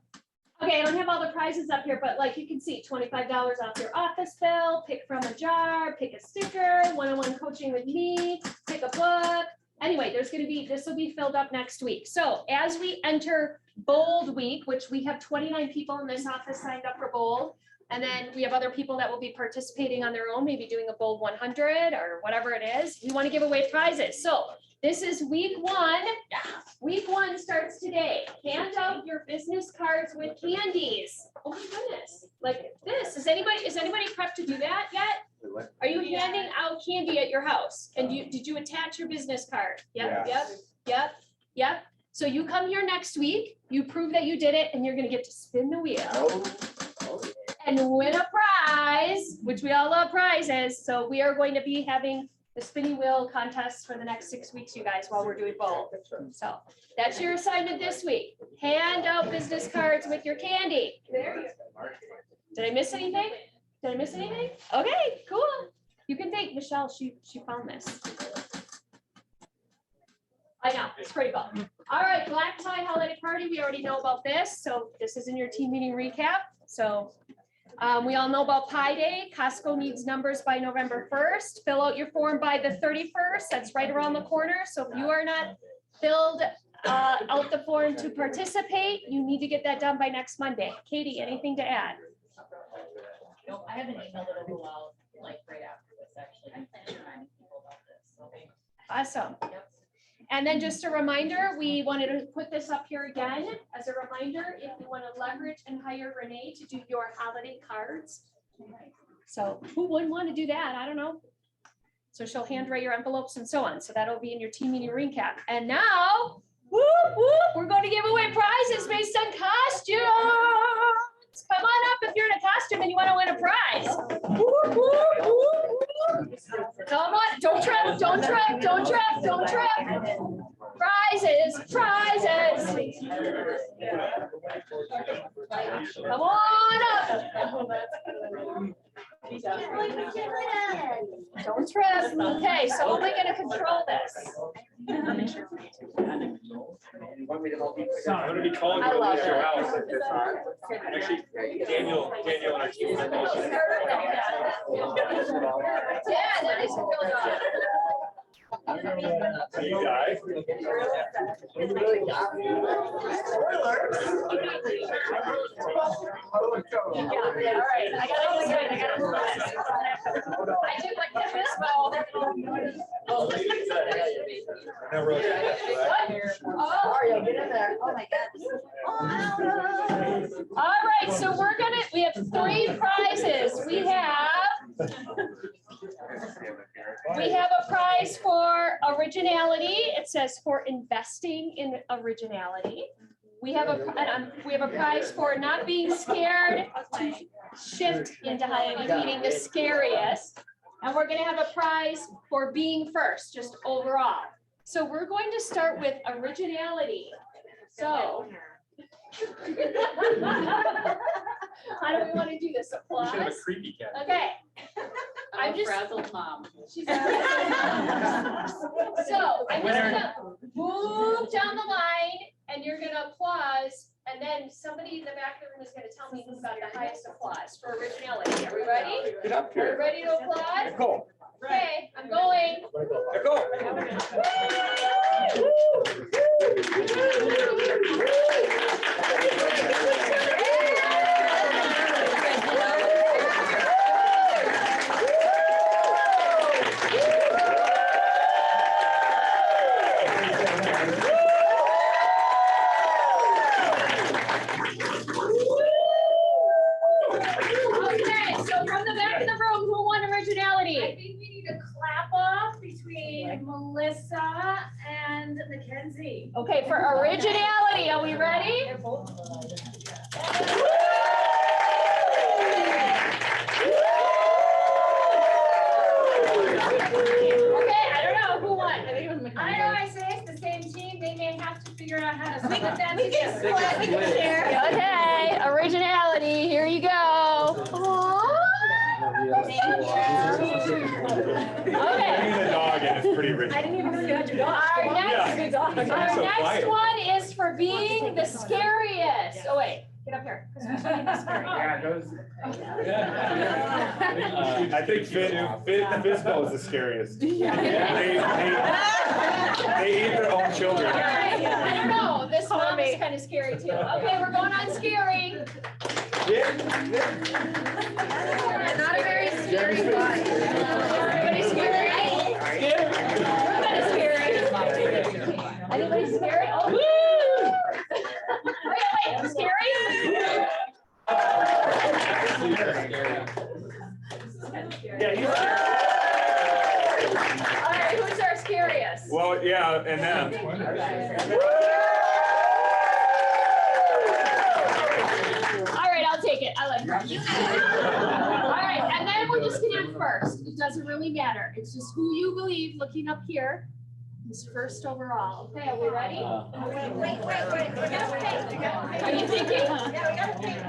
Okay, I don't have all the prizes up here, but like you can see, $25 off your office bill, pick from a jar, pick a sticker, one-on-one coaching with me, pick a book. Anyway, this will be filled up next week. So as we enter Bold Week, which we have 29 people in this office signed up for Bold, and then we have other people that will be participating on their own, maybe doing a Bold 100 or whatever it is. We want to give away prizes. So this is week one. Week one starts today. Hand out your business cards with candies. Oh my goodness, like this. Is anybody prepped to do that yet? Are you handing out candy at your house? And did you attach your business card? Yep, yep. So you come here next week, you prove that you did it, and you're gonna get to spin the wheel and win a prize, which we all love prizes. So we are going to be having the spinning wheel contest for the next 6 weeks, you guys, while we're doing both. So that's your assignment this week. Hand out business cards with your candy. There you go. Did I miss anything? Okay, cool. You can thank Michelle. She found this. I know, it's pretty cool. All right, black tie holiday party. We already know about this. So this is in your team meeting recap. So we all know about Pi Day. Costco needs numbers by November 1st. Fill out your form by the 31st. That's right around the corner. So if you are not filled out the form to participate, you need to get that done by next Monday. Katie, anything to add? No, I have an email that'll go out like right after this, actually. I'm planning on reminding people about this, so. Awesome. And then just a reminder, we wanted to put this up here again as a reminder, if you want to leverage and hire Renee to do your holiday cards. So who wouldn't want to do that? I don't know. So she'll handwrite your envelopes and so on. So that'll be in your team meeting recap. And now, whoop, whoop, we're going to give away prizes based on costumes. Come on up if you're in a costume and you want to win a prize. Whoop, whoop, whoop, whoop. Come on, don't trip. Prizes. Come on up. Don't trip. Okay, so how am I gonna control this? You want me to help you? I'm gonna be calling I you love at your it. house. Actually, Daniel and our team. Yeah, that is really good. You guys. All right, I gotta decide, I gotta move this. I did like the Bispo. Mario, get in there. Oh my God. All right, so we have 3 prizes. We have a prize for originality. It says for investing in originality. We have a prize for not being scared to shift into being the scariest. And we're gonna have a prize for being first, just overall. So we're going to start with originality. So. How do we want to do this? We should have a Applause? creepy cat. Okay. I'm just. Frazzled mom. She's so I'm just gonna move down the line and you're gonna applause. And then somebody in the back of the room is gonna tell me who got the highest applause for originality. Are we ready? Get up Are we here. ready to applaud? Go. Okay, I'm going. Go. Okay, so from the back of the room, who won originality? I think we need to clap off between Melissa and Mackenzie. Okay, for originality, are we ready? Okay, I don't know who won. I don't know, I say it's the same team, they may have to figure out how to split that together. Okay, originality, here you go. Okay. The dog and it's pretty rich. I didn't even know you had your dog. Our next one is for being the scariest. Oh, wait, get up here. I think Fisco is the scariest. They eat their own children. I don't know, this mom is kind of scary too. Okay, we're going on scary. Not a very scary one. Everybody scary? Everybody scary? Anybody scary? Oh, woo! Wait, scary? Yeah, he's All right, who's our scariest? well, yeah, and then. All right, I'll take it. I like her. All right, and then we're just gonna have first. It doesn't really matter. It's just who you believe, looking up here, is first overall. Okay, are we ready? Wait. Are you thinking?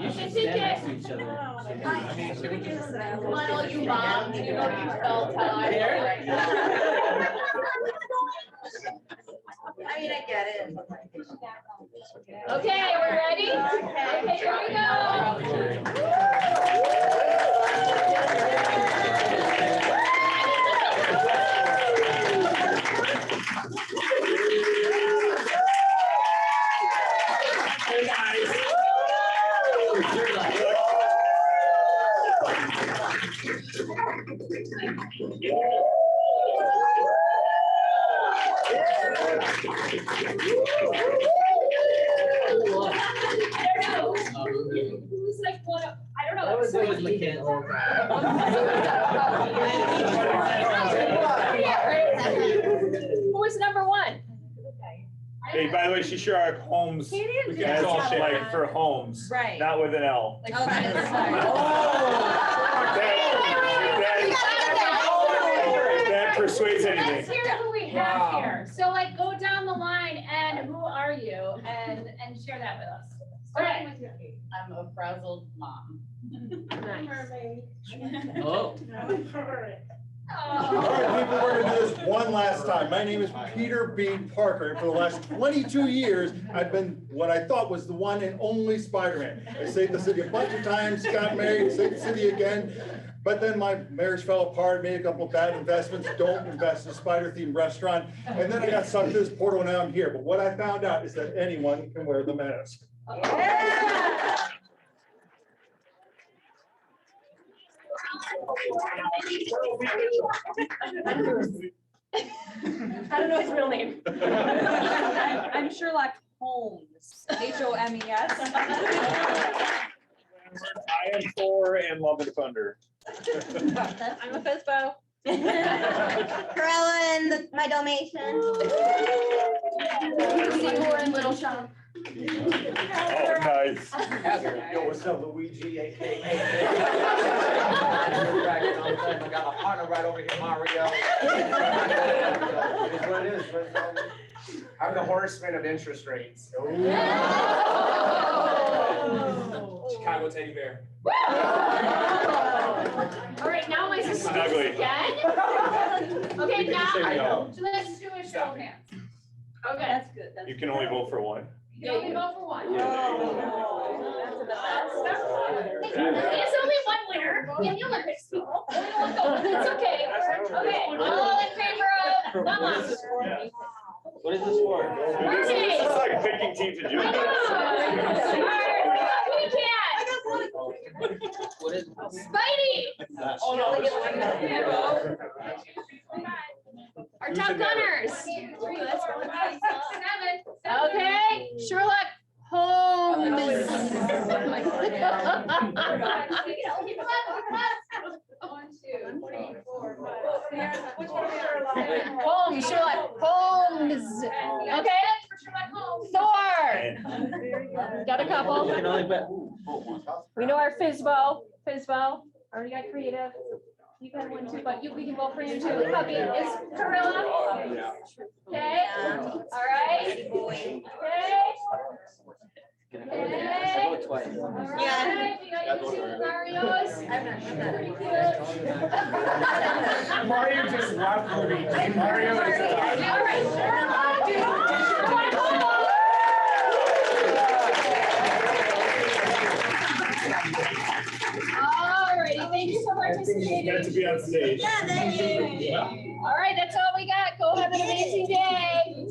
You should think it. Come on, all you moms, you know you felt how I felt right now. I mean, I get it. Okay, we're ready? Okay, here we go. Hey guys. Who's like one of, I don't know. That was always Mackenzie. Who was number 1? Hey, by the way, she sure are homes. He didn't do As that. like for homes, Right. not with an L. Like, That persuades Let's anything. hear who we have here. So like go down the line and who are you and share that with us. Starting with you. I'm a frazzled mom. Oh. All right, people, we're gonna do this one last time. My name is Peter Bean Parker, and for the last 22 years, I've been what I thought was the one and only Spider-Man. I saved the city a bunch of times, got married, saved the city again. But then my marriage fell apart, made a couple of bad investments, don't invest in a spider themed restaurant. And then I got sucked into this portal, now I'm here. But what I found out is that anyone can wear the mask. I don't know his real name. I'm Sherlock Holmes, H-O-M-E-S. I am Thor and Love and Thunder. I'm a Fizbo. Carolyn, my Dalmatian. Seymour and Little Shop. Oh, nice. Yo, what's up, Luigi, AKA? I got my partner right over here, Mario. It is what it is. I'm the horseman of interest rates. Chicago teddy bear. All right, now my sister Ugly. again. Okay, now, No. so let's do a show of hands. Okay. That's good. You can only vote for one. Yeah, you can vote for one. Oh, that's There's only one winner in the Olympics, people. Only one goal. It's okay. Okay, all in favor of Mama. What is this for? Mermaids. This is like picking teams to do. What is Spidey? Oh, no. Our top gunners. Okay, Sherlock Holmes. Holmes, Sherlock Holmes. Okay. Thor. Got a couple. We know our Fizbo. Already got creative. You got one too, but we can vote for you too. Puppy is Gorilla. Okay. All right. Okay. Okay. Yeah. You got your two Marios. Pretty cute. Mario just left Luigi. Mario is All right. Alrighty, thank you for participating. Get to be on stage. Yeah, thank you. Yeah. All right, that's all we got. Go have an amazing day.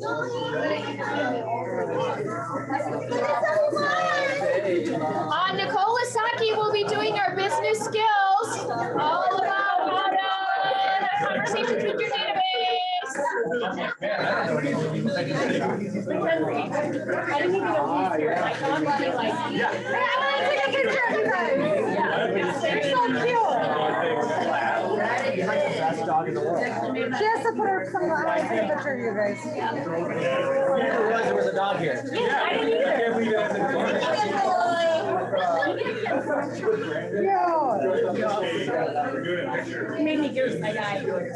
Nicole Lasaki will be doing our business skills, all about how to have conversations with your database. I didn't even know he was here. Like, I'm running like, hey, I want to take a picture of you guys. Yeah, they're so cute. She has to put her some, I want to take a picture of you guys. I didn't realize there was a dog here. Yeah, I didn't either. I can't believe You made me goose, my guy. Where'd you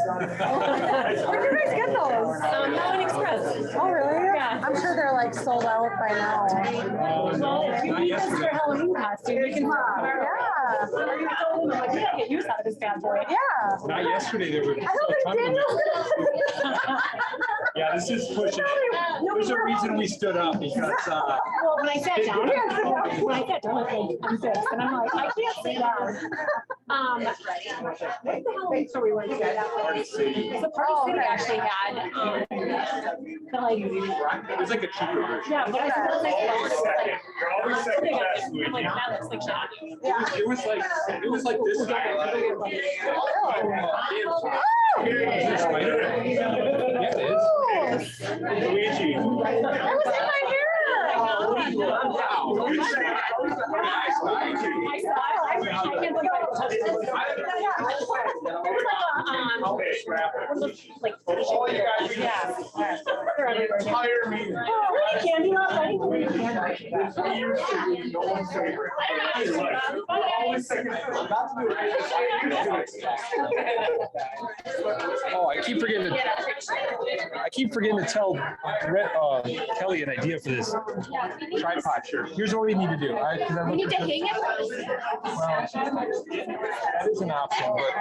guys get those? Helen Express. Oh, really? Yeah. I'm sure they're like sold out by now. Well, if you need this for Halloween costume, we can. Yeah. You told him, like, we gotta get use out of this bad boy. Yeah. Not yesterday, they were. I don't think Daniel. Yeah, this is pushing it. There's a reason we stood up because, Well, when I sat down, I'm six, and I'm like, I can't sit down. What the hell store we went to? Party City. So Party City actually had, like, It was like a cheaper version. yeah, but I still think it was like. You're always second best, Luigi. Like, that looks like shit. It was like this. Yeah, it is. Luigi. That was in my hair. I can't believe like, All you guys. yeah. They're everywhere. Entire meeting. Oh, candy not funny? No one's favorite. Always second. Oh, I keep forgetting to tell Kelly an idea for this tripod. Here's what we need to do. We need to hang it. Well, that is an option, but.